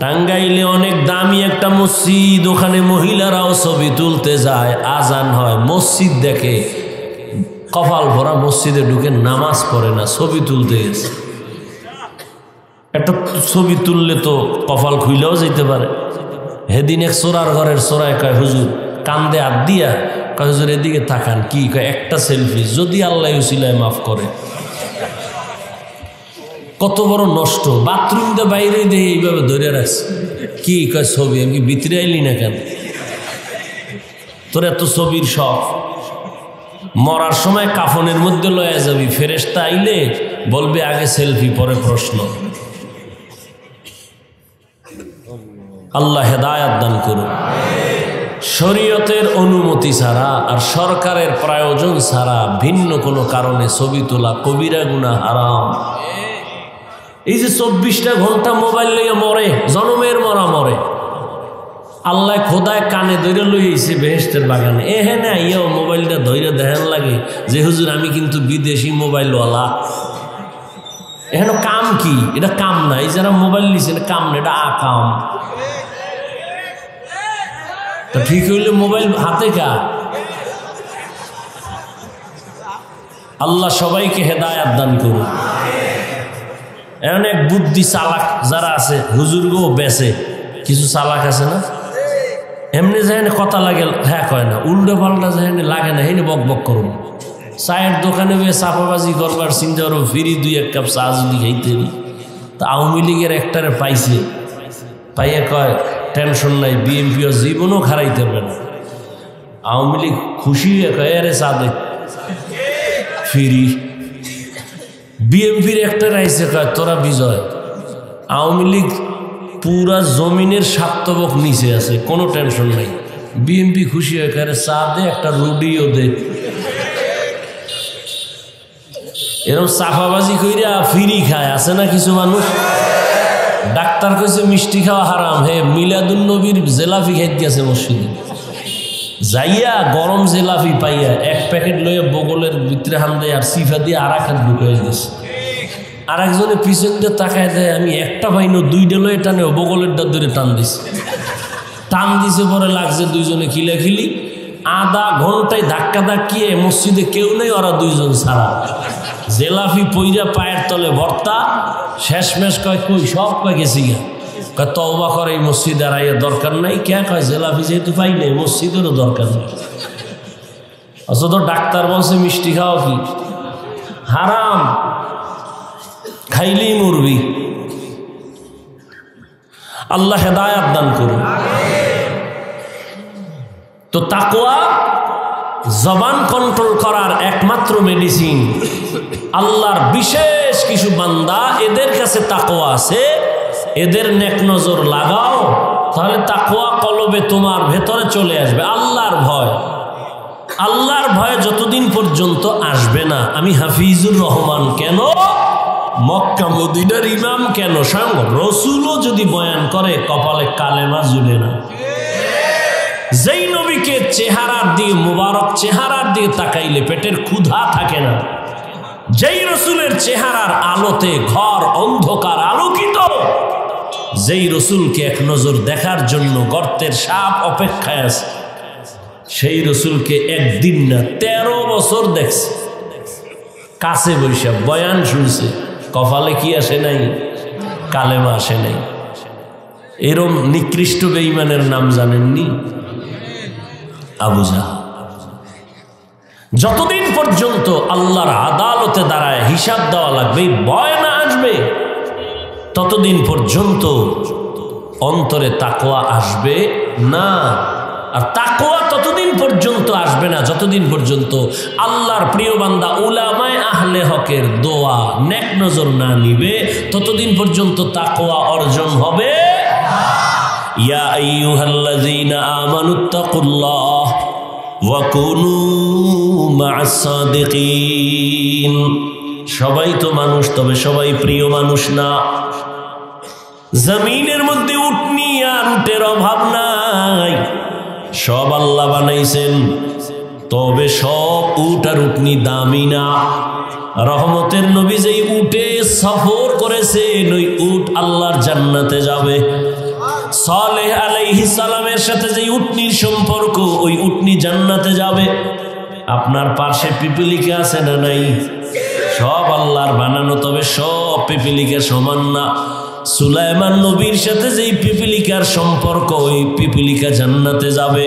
টাঙ্গাইলে অনেক দামি একটা মসজিদ, ওখানে মহিলারাও ছবি তুলতে যায়, আজান হয়, মসজিদ দেখে, কপাল ভরা মসজিদে ঢুকে নামাজ পড়ে না, ছবি তুলতে গেছে। একটা ছবি তুললে তো কপাল খুইলেও যেতে পারে। সেদিন এক চোরার ঘরের চোরায় কয়, হুজুর কান্দে হাত দিয়া কয়, হুজুর এদিকে তাকান। কি কয়? একটা সেলফি, যদি আল্লাহ উসিলায় মাফ করে। কত বড় নষ্ট! বাথরুম দিয়ে বাইরে দিয়ে এইভাবে ধরে রাখছে। কি কয়? ছবি। আমি ভিতরে আইলি না কেন? তোর এত ছবির শখ। মরার সময় কাফনের মধ্যে লয়ে যাবি, ফেরেশতা আইলে বলবে আগে সেলফি পরে প্রশ্ন। আল্লাহ হেদায়াত দান করুন। শরীয়তের অনুমতি ছাড়া আর সরকারের প্রয়োজন ছাড়া ভিন্ন কোনো কারণে ছবি তোলা কবিরা গুনাহ, হারাম। এই যে 24টা ঘন্টা মোবাইল লইয়া মরে, জনমের মরা মরে। আল্লাহ খোদায় কানে ধরে লইছে বেহেশতের বাগানে। হ্যাঁ না, ইয়েও মোবাইলটা ধরে দেখান লাগে যে হুজুর আমি কিন্তু বিদেশি মোবাইলওয়ালা। এখানে কাম কি? এটা কাম না। এই যারা মোবাইল নিছে এটা কাম না, এটা আকাম। তা ঠিক হইলে মোবাইল হাতে কা? আল্লাহ সবাইকে হেদায়াত দান করুন। অনেক বুদ্ধি চালাক যারা আছে, হুজুরগো বেছে কিছু চালাক আছে না, এমনি যেখানে কথা লাগে হ্যাঁ কয় না, উল্টো পাল্টা যেখানে লাগে না হেনে বক বক করুন। চায়ের দোকানে গিয়ে চাপাবাজি করবার চিন্তা করো, ফিরি 2-1 কাপ চা যদি খাইতে। তা আওয়ামী লীগের একটারে পাইছে, পাইয়া কয় টেনশন নাই, বিএনপিও জীবনও খারাইতে পারবে না। আওয়ামী লীগ খুশি হয়ে কয় আরে চা দে ফিরি। বিএনপির একটা রাইছে কয় তোরা বিজয়। আওয়ামী লীগ পুরা জমিনের স্বার্থবক নিচে আছে, কোনো টেনশন নাই। বিএনপি খুশি হয়ে কয় চা দে, একটা রুডিও দে। এরকম চাপাবাজি কইরা ফিরি খায়, আছে না কিছু মানুষ। ডাক্তার কইছে মিষ্টি খাওয়া হারাম, হে মিলাদুন নবীর জেলাফি খাইতে গেছে মসজিদে, যাইয়া গরম জেলাফি পাইয়া 1 প্যাকেট লইয়া বগলের ভিতরে হান দেয় আর সিফা দিয়ে আর এক হাত ঢুকাই দিয়েছে। আর একজনে পিছন দিয়ে তাকায় দেয়, আমি একটা পাইনো 2টা লয়ে টানে বগলের ধরে টান দিছে। টান দিছে পরে লাগছে দুইজনে খিলাখিলি। আধা ঘন্টায় ধাক্কা ধাক্কিয়ে মসজিদে কেউ নেই, ওরা 2 জন ছাড়া। জেলাফি পইরা পায়ের তলে ভর্তা। শেষমেশ কয় কই সব কয় গেছি গা। কয় তওবা করে এই মসজিদে আর আইয়া দরকার নাই। কে কয় জেলাফি যেহেতু পাই নাই, মসজিদেরও দরকার নেই। অথচ ডাক্তার বলছে মিষ্টি খাওয়া কি হারাম। খাইলেই মরবি। আল্লাহ হেদায়াত দান করুন। তো তাকওয়া জবান কন্ট্রোল করার একমাত্র মেডিসিন। আল্লাহর বিশেষ কিছু বান্দা, এদের কাছে তাকওয়া আছে, এদের নেক নজর লাগাও, তাহলে তাকওয়া কলবে তোমার ভেতরে চলে আসবে। আল্লাহর ভয়, আল্লাহর ভয় যতদিন পর্যন্ত আসবে না, আমি হাফিজুর রহমান কেন, মক্কা মদিনার ইমাম কেন, স্বয়ং রসুলও যদি বয়ান করে কপালে কালেমা জুড়ে না। যেই নবীকে চেহারার দিকে, মুবারক চেহারার দিকে তাকাইলে পেটের ক্ষুধা থাকে না, যেই রসুলের চেহারার আলোতে ঘর অন্ধকার আলোকিত, যেই রসুলকে এক নজর দেখার জন্য গর্তের সাপ অপেক্ষায় আছে, সেই রসুলকে একদিন না 13 বছর দেখছে, কাছে বৈশা বয়ান শুনছে, কপালে কি আসে নাই, কালেমা আসে নাই। এরম নিকৃষ্ট বেঈমানের নাম জানেননি? আবু জাহল। যতদিন পর্যন্ত আল্লাহর আদালতে দাঁড়ায় হিসাব দেওয়া লাগবে, ভয় না আসবে, ততদিন পর্যন্ত অন্তরে তাকওয়া আসবে না। আর তাকওয়া ততদিন পর্যন্ত আসবে না যতদিন পর্যন্ত আল্লাহর প্রিয় বান্দা উলামায়ে আহলে হকের দোয়া নেক নজর না নিবে, ততদিন পর্যন্ত তাকওয়া অর্জন হবে। ইয়া আইয়ুহাল্লাযীনা আমানুত্তাকুল্লাহ ওয়া কুনু মা'আস সাদিকিন। সবাই তো মানুষ, তবে সবাই প্রিয় মানুষ না। জমিনের মধ্যে উটনি আর উটের অভাব নাই, সব আল্লাহ বানাইছেন, তবে সব উট আর উটনি দামি না। রহমতের নবী যেই উটে সফর করেছেন, ওই উট আল্লাহর জান্নাতে যাবে। সালেহ আলাইহিস সালামের সাথে যেই উটনির সম্পর্ক, ওই উটনি জান্নাতে যাবে। আপনার পাশে পিপিলিকা আছে না নাই? সব আল্লাহর বানানো, তবে সব পিপিলিকা সমান না। সুলাইমান নবীর সাথে যেই পিপিলিকার সম্পর্ক, ওই পিপিলিকা জান্নাতে যাবে।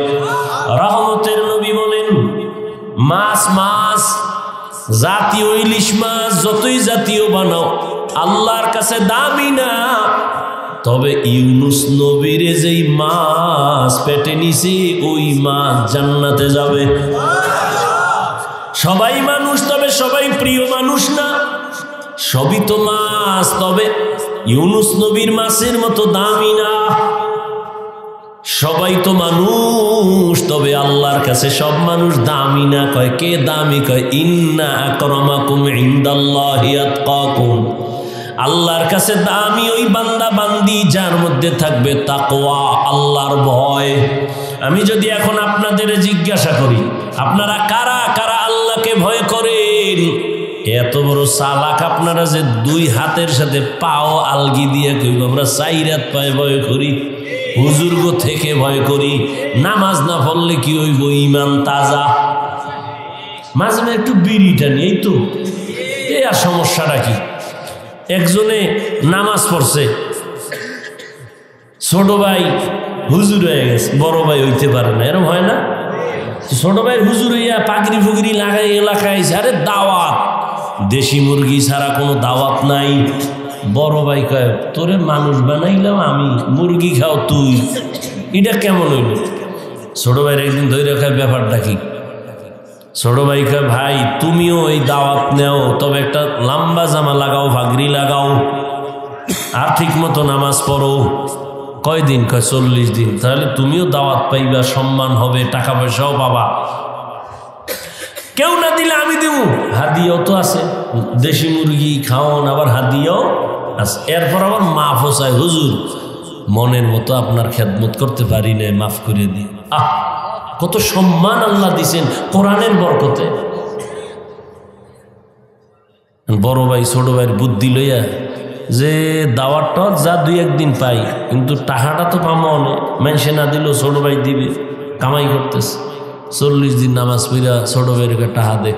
রহমতের নবী বলেন, মাছ মাছ জাতীয় ইলিশ মাছ যতই জাতীয় বানাও আল্লাহর কাছে দামি না, তবে ইউনুস নবীর যেই মাছ পেটে নিছে, ওই মাছ জান্নাতে যাবে। সবাই মানুষ, তবে সবাই প্রিয় মানুষ না। সবই তো মাছ, তবে ইউনুস নবীর মাছের মতো দামি না। সবাই তো মানুষ, তবে আল্লাহর কাছে সব মানুষ দামি না। কয় কে দামি? কয় ইন্না আকরামাকুম ইনদাল্লাহি আতকাকুম। আল্লাহর কাছে দামি ওই বান্দা বান্দি যার মধ্যে থাকবে তাকওয়া, আল্লাহর ভয়। আমি যদি এখন আপনাদের জিজ্ঞাসা করি, আপনারা কারা কারা আল্লাহকে ভয় করেন? এত বড় চালাক আপনারা যে দুই হাতের সাথে পাও আলগি দিয়ে কইব আমরা 4 হাত পায়ে ভয় করি, হুজুর্গ থেকে ভয় করি। নামাজ না পড়লে কি হইব? ইমান তাজা। মাঝে মাঝে একটু বিড়িটা নিয়ে, এই তো এ আর সমস্যাটা কি? একজনে নামাজ পড়ছে, ছোট ভাই হুজুর হয়ে গেছে, বড় ভাই হইতে পারে না, এরকম হয় না? ছোট ভাই হুজুর হইয়া পাগড়ি ফুগড়ি লাগাই এলাকায়, আরে দাওয়াত, দেশি মুরগি ছাড়া কোনো দাওয়াত নাই। বড় ভাই কয় তোরে মানুষ বানাইলাম আমি, মুরগি খাও তুই, এটা কেমন হইল? ছোট ভাইয়ের একদিন ধরে রাখার ব্যাপারটা কি? ছোট ভাই কয় ভাই তুমিও এই দাওয়াত নেও, তবে একটা লম্বা জামা লাগাও, পাগড়ি লাগাও, আর ঠিক মতো নামাজ পড়ো। কয়দিন? কয় 40 দিন। তাহলে তুমিও দাওয়াত পাইবা, সম্মান হবে, টাকা পয়সাও পাবা। কেউ না দিলে আমি দেবো, হাদিয়াও তো আছে, দেশি মুরগি খাওয়ান, আবার হাদিয়াও আছে। এরপর আবার মাফও চাই, হুজুর মনের মতো আপনার খেদমত করতে পারি না, মাফ করে দিই। আহ, কত সম্মান আল্লাহ দিছেন কোরআনের বরকতে। বড় ভাই ছোট ভাইয়ের বুদ্ধি লইয়া যে দাওয়াতটা যা 2-1 দিন পাই, কিন্তু টাকাটা তো পাবো অনেক, মানুষে না দিলেও ছোট ভাই দিবে, কামাই করতেছে। 40 দিন নামাজ পড়া ছোট ভাইয়ের টাকা দে।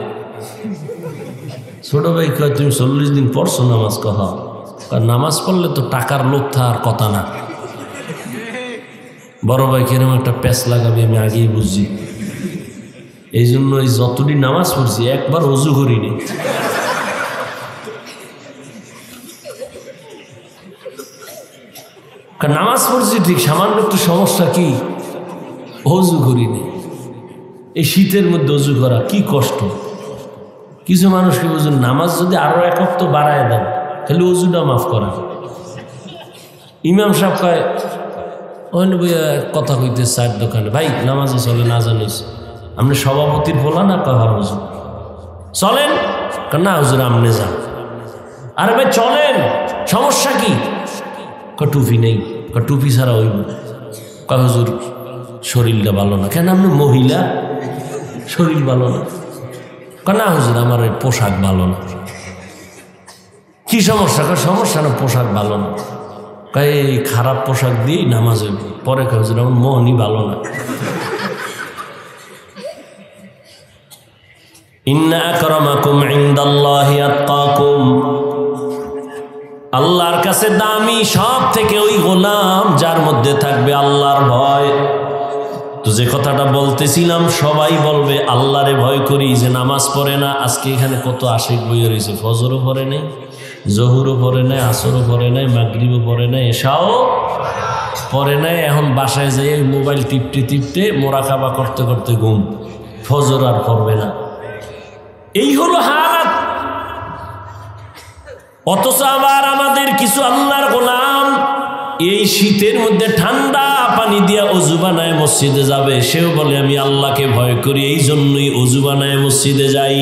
ছোট ভাই কয় তুমি 40 দিন পড়ছো নামাজ? কহ নামাজ পড়লে তো টাকার লোভ থাকার কথা না। বড় ভাই কিরকম একটা প্যাঁচ লাগাবে আমি আগেই বুঝছি, এই জন্য এই যতদিন নামাজ পড়ছি একবার ওযু করিনি। নামাজ পড়ছি ঠিক, সামান্য একটু সমস্যা কি, অজু করিনি। এই শীতের মধ্যে অজু করা কি কষ্ট। কিছু মানুষকে বুঝুন, নামাজ যদি আরো এক ওয়াক্ত বাড়ায় দেন তাহলে অজুটা মাফ করা। ইমাম সাহেব কয় কথা কইতে চার দোকানে, ভাই নামাজে চলে না জানিস আপনি সভাপতির বলা না কাহার হুজুর চলেন না, হুজুর আপনি যান। আরে ভাই চলেন, সমস্যা কি? টুপি নেই, টুপি ছাড়া হইব। কয় হুজুর শরীরটা ভালো না। কেন আপনি মহিলা, শরীর ভালো না? না হুজুর আমার এই পোশাক ভালো না। কি সমস্যা? সমস্যা না, পোশাক ভালো না। এই খারাপ পোশাক দিয়ে নামাজ হইব। পরে কয় হুজুর আমার মনই ভালো না। ইন্না আকরামাকুম ইনদাল্লাহি আতকাকুম, আল্লাহর কাছে দামি সব থেকে ওই গোলাম যার মধ্যে থাকবে আল্লাহর ভয়। তো যে কথাটা বলতেছিলাম, সবাই বলবে আল্লাহরে ভয় করি, যে নামাজ পড়ে না। আজকে এখানে কত আশিক বই রয়েছে, ফজরও পড়ে নাই, জহুরও পড়ে নাই, আসরও পড়ে নাই, মাগরিবও পড়ে নাই, এশাও পড়ে নাই। এখন বাসায় যাই মোবাইল টিপতে টিপতে মোরাকাবা করতে করতে ঘুম, ফজর আর পড়বে না। এই হলো হালাত। অথচ আবার আমাদের কিছু আল্লাহর গোলাম এই শীতের মধ্যে ঠান্ডা পানি দিয়া অজু বানায় মসজিদে যাবে, সেও বলে আমি আল্লাহকে ভয় করি, এই জন্যই অজু বানায় মসজিদে যাই।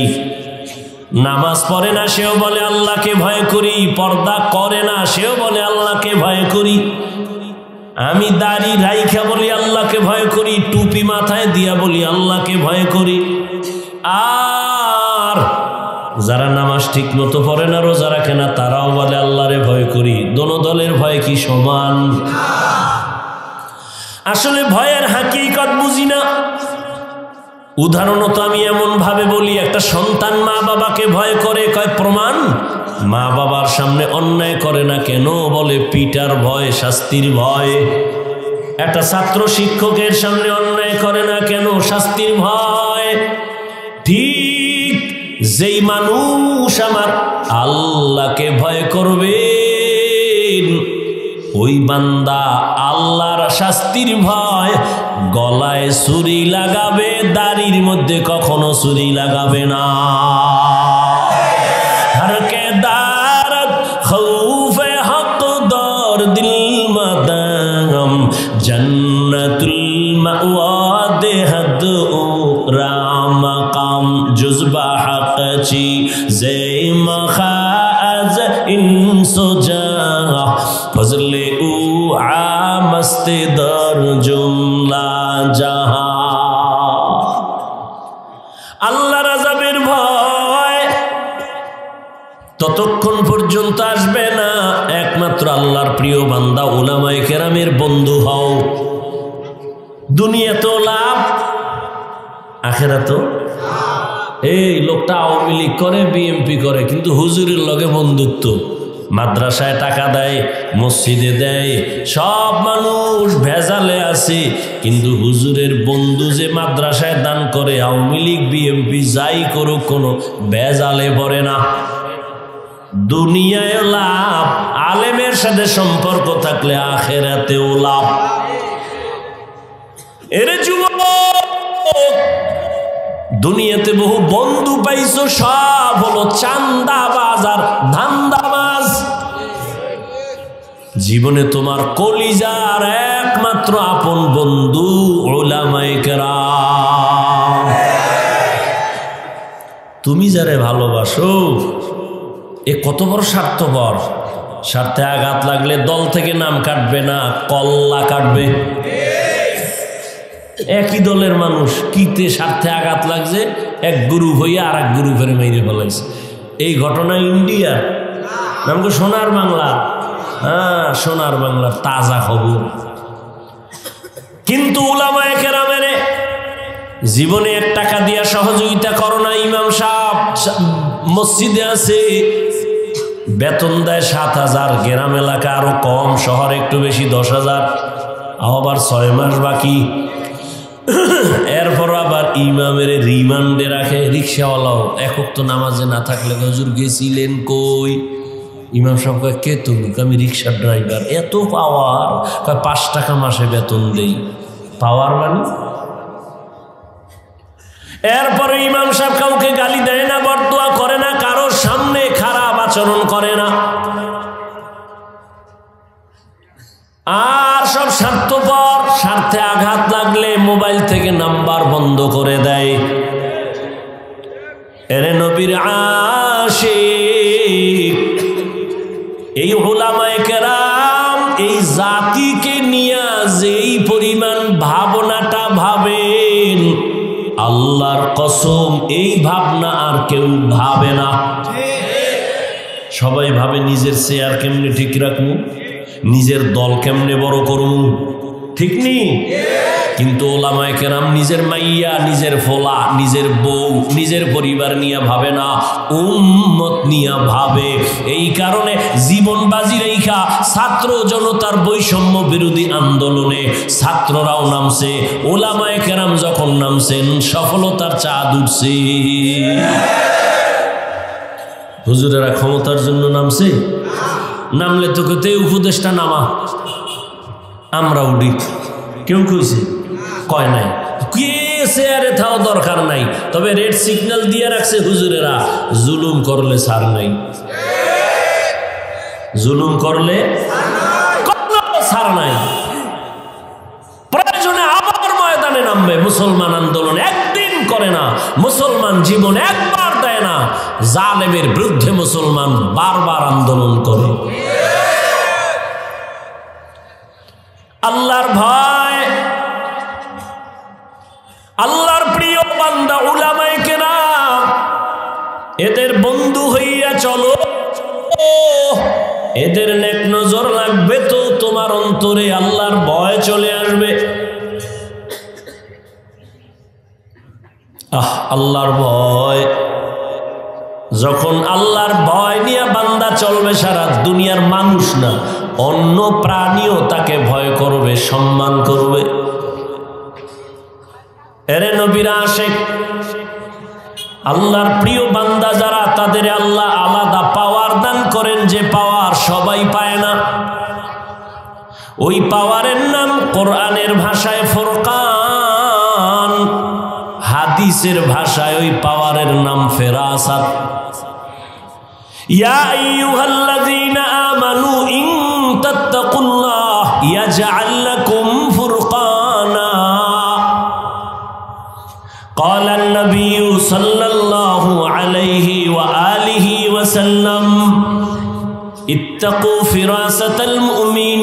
নামাজ পড়ে না, সেও বলে আল্লাহকে ভয় করি। পর্দা করে না, সেও বলে আল্লাহকে ভয় করি। আমি দাড়ি রাইখা বলি আল্লাহকে ভয় করি, টুপি মাথায় দিয়া বলি আল্লাহকে ভয় করি। আর যারা নামাজ ঠিক মতো পড়ে না, রোজা রাখে না, তারাও বলে আল্লাহরে ভয় করি। দোনো দলের ভয় কি সমান? আসলে ভয়ের হাকিকত বুঝি না। উদাহরণত আমি এমন ভাবে বলি, একটা সন্তান মা বাবাকে ভয় করে, কয় প্রমাণ, মা বাবার সামনে অন্যায় করে না কেন? বলে পিটার ভয়, শাস্তির ভয়। একটা ছাত্র শিক্ষকের সামনে অন্যায় করে না কেন? শাস্তির ভয়। ঠিক যেই মানুষ আমার আল্লাহকে ভয় করবে, ওই বান্দা আল্লাহর শাস্তির ভয় গলায় ছুরি লাগাবে, দাড়ির মধ্যে কখনো ছুরি লাগাবে না। হরকে দারত খৌফে হক দর দিল মাদাম জন্নতুল মাওয়াদ হদ রাম কাম জুজবা হকচি জে মখাজ ইনসুজা ফজলে উ আমস্তে দর জুমলা জাহা। আল্লাহর আযাবের ভয় ততক্ষণ পর্যন্ত আসবে না, একমাত্র আল্লাহর প্রিয় বান্দা উলামায়ে কেরামের বন্ধু হও। দুনিয়াতেও লাভ, আখিরাতেও। এই লোকটা আওয়ামী লীগ করে, বিএমপি করে, কিন্তু হুজুরের লগে বন্ধুত্ব। মাদ্রাসায় টাকা দেয়, মসজিদে দেয়, সব মানুষ ভেজালে আছে, কিন্তু হুজুরের বন্ধু যে মাদ্রাসায় দান করে, আওয়ামী লীগ বিএমপি যাই করুক, কোনো ভেজালে পড়ে না। দুনিয়ায় লাভ, আলেমের সাথে সম্পর্ক থাকলে আখিরাতেও লাভ। এরে যুবক, দুনিয়াতে বহু বন্ধু পাইছো, সব হলো চান্দাবাজ আর ধান্দাবাজ। জীবনে তোমার কলিজার একমাত্র আপন বন্ধু উলামায়ে কেরাম। তুমি যারে ভালোবাসো, এ কত বড় স্বার্থপর। স্বার্থে আঘাত লাগলে দল থেকে নাম কাটবে না, কল্লা কাটবে। একই দলের মানুষ, কিতে স্বার্থে আঘাত লাগছে, এক গ্রুপ হইয়া আর এক গ্রুপের মেরে ফেলাইছে। এই ঘটনা ইন্ডিয়ার, নামকে সোনার বাংলা। হ্যাঁ, সোনার বাংলার তাজা খবর। কিন্তু উলামায়ে কেরামের জীবনে 1 টাকা দিয়া সহযোগিতা করো না। ইমাম সাহেব মসজিদে আছে, বেতন দেয় 7,000, গ্রাম এলাকা আরো কম, শহরে একটু বেশি 10,000, আবার 6 মাস বাকি। এরপর আবার ইমামের রিমান্ডে রাখে। রিক্সাওয়ালাও একক তো নামাজে না থাকলে, হুজুর গেছিলেন কই? ইমাম সাহেব কয় কে তুমি? আমি রিক্সার ড্রাইভার। এত পাওয়ার? কয় 5 টাকা মাসে বেতন দেই। পাওয়ার মানে? এরপরে ইমাম সাহেব কাউকে গালি দেয় না, বরদোয়া করে না, কারোর সামনে খারাপ আচরণ করে না। আর সব স্বার্থপর, স্বার্থে আঘাত লাগলে মোবাইল থেকে নাম্বার বন্ধ করে দেয়। এরে নবীর আশিক, এই উলামায়ে কেরাম এই জাতিকে নিয়ে যেই পরিমাণ ভাবনাটা ভাবেন, আল্লাহর কসম এই ভাবনা আর কেউ ভাবে না। সবাই ভাবে নিজের চেয়ার কেমনে ঠিক রাখবো, নিজের দল কেমনে বড় করবো, ঠিক নেই? কিন্তু ওলামায়ে কেরাম নিজের মাইয়া, নিজের ফোলা, নিজের বউ, নিজের পরিবার নিয়ে ভাবে না, উম্মত নিয়ে ভাবে। এই কারণে জীবন বাজি রেখা ছাত্র জনতার বৈষম্য বিরোধী আন্দোলনে ছাত্ররাও নামছে, ওলামায়ে কেরাম যখন নামছেন সফলতার চাঁদ উঠছে। হুজুরেরা ক্ষমতার জন্য নামছে? নামলে তো কেউ উপদেশটা নামা, আমরা উঠি, কেউ কইছে? কয় নাই। কে চেয়ারে থাও দরকার নাই, তবে রেড সিগন্যাল দিয়ে রাখছে হুজুরেরা, জুলুম করলে ছাড় নাই। জুলুম করলে ছাড় নাই। প্রয়োজনে আবার ময়দানে নামবে মুসলমান আন্দোলন। একদিন করে না মুসলমান, জীবন একবার দেয় না। জালেমের বিরুদ্ধে মুসলমান বারবার আন্দোলন করে। আল্লাহর ভয়, আল্লাহর প্রিয় বান্দা উলামায়ে কেরাম, এদের বন্ধু হইয়া চলো। এদের নেক নজর লাগবে তো তোমার অন্তরে আল্লাহর ভয় চলে আসবে। আল্লাহর ভয়, যখন আল্লাহর ভয় নিয়ে বান্দা চলবে, সারা দুনিয়ার মানুষ না অন্য প্রাণীও তাকে ভয় করবে, সম্মান করবে। এরে নবীর আশিক, আল্লাহর প্রিয় বান্দা যারা, তাদের আল্লাহ আলাদা পাওয়ার দান করেন, যে পাওয়ার সবাই পায় না। ওই পাওয়ারের নাম কোরআনের ভাষায় ফুরকান, হাদিসের ভাষায় ওই পাওয়ারের নাম ফেরাসাত। ইয়া আইয়ুহাল্লাযীনা আমানু ইন তাত্তাকুল্লাহ ইয়াজআল লাকুম ফুরকানা। قال النبي صلى الله عليه وآله وسلم اتقوا فراسة المؤمن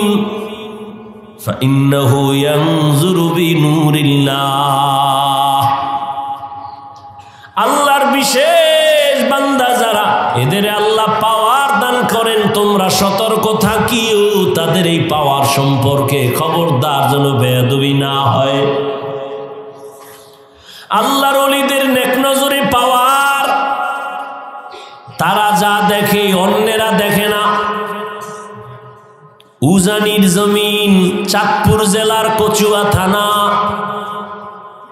فإنه ينظر بنور الله। আল্লাহর বিশেষ বান্দা যারা, এদের আল্লাহ পাওয়ার দান করেন, তোমরা সতর্ক থাকিও তাদের এই পাওয়ার সম্পর্কে, খবরদার যেন বেয়াদবি না হয়। আল্লাহর ওলিদের নেক নজরে পাওয়ার, তারা যা দেখে অন্যেরা দেখে না। উজানির জমিন, চাঁদপুর জেলার কচুয়া থানা,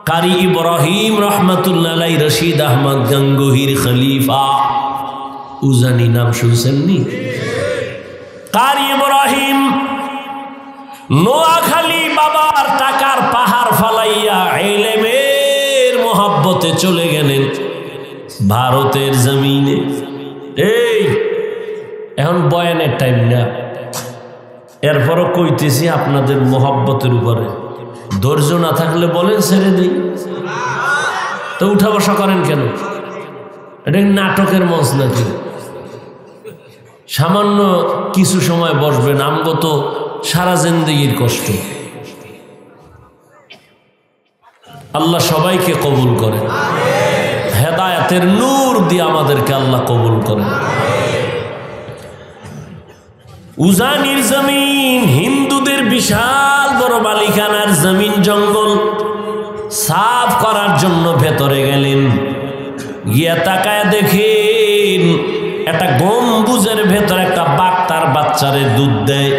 কারি ইব্রাহিম রহমাতুল্লাহ আলাইহি, রশিদ আহমদ গঙ্গোহীর খলিফা। উজানি নাম শুনছেন নি? কারি ইব্রাহিম নোয়াখালী বাবার টাকার পাহাড় ফালাইয়া ইলমের মোহাব্বতে চলে গেলেন ভারতের জমিনে। এই এখন বয়ানের টাইম না, এরপরও কইতেছি আপনাদের মোহাব্বতের উপরে। ধৈর্য না থাকলে বলেন ছেড়ে দিই, তো উঠা বসা করেন কেন? এটা নাটকের মঞ্চ নাকি? সামান্য কিছু সময় বসবেন, আমগো তো সারা জিন্দেগির কষ্ট। আল্লাহ সবাইকে কবুল করেন, হেদায়েতের নূর দিয়ে আমাদেরকে আল্লাহ কবুল করেন। উজানির জমিন, হিন্দুদের বিশাল বড় বালিখানার জমিন, জঙ্গল সাফ করার জন্য ভেতরে গেলেন। গিয়া তাকায় দেখেন একটা গম্বুজের ভেতর একটা বাঘ তার বাচ্চারে দুধ দেয়।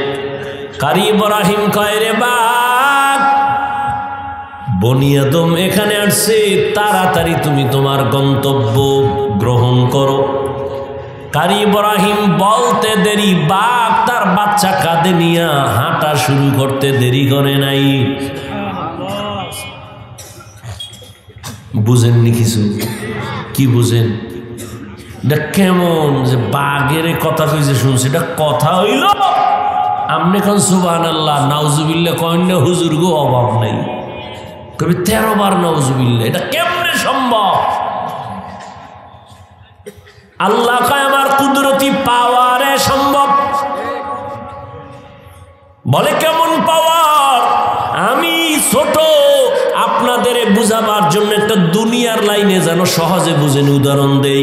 কারি ইব্রাহিম কয়, রে বাঘ, বনি আদম এখানে আসছে, তাড়াতাড়ি তুমি তোমার গন্তব্য গ্রহণ করো। কারি ইব্রাহিম বলতে দেরি, বাঘ তার বাচ্চা কাঁধে নিয়ে হাঁটা শুরু করতে দেরি করে নাই। বুঝেননি কিছু? কি বুঝেন? এটা কেমন যে বাঘের কথা কইছে শুনছে, এটা কথা হইল? আমনে কোন সুবহানাল্লাহ নাউজুবিল্লাহ কইন না, হুজুর গো অভাব নাই, কবি 13 বার নাউজুবিল্লাহ। এটা কেমনে সম্ভব? আল্লাহ কয় আমার কুদরতি পাওয়ারে সম্ভব। বলে কেমন পাওয়ার? আমি ছোট, আপনাদের বুঝাবার জন্য একটা দুনিয়ার লাইনে যেন সহজে বুঝেন উদাহরণ দেই।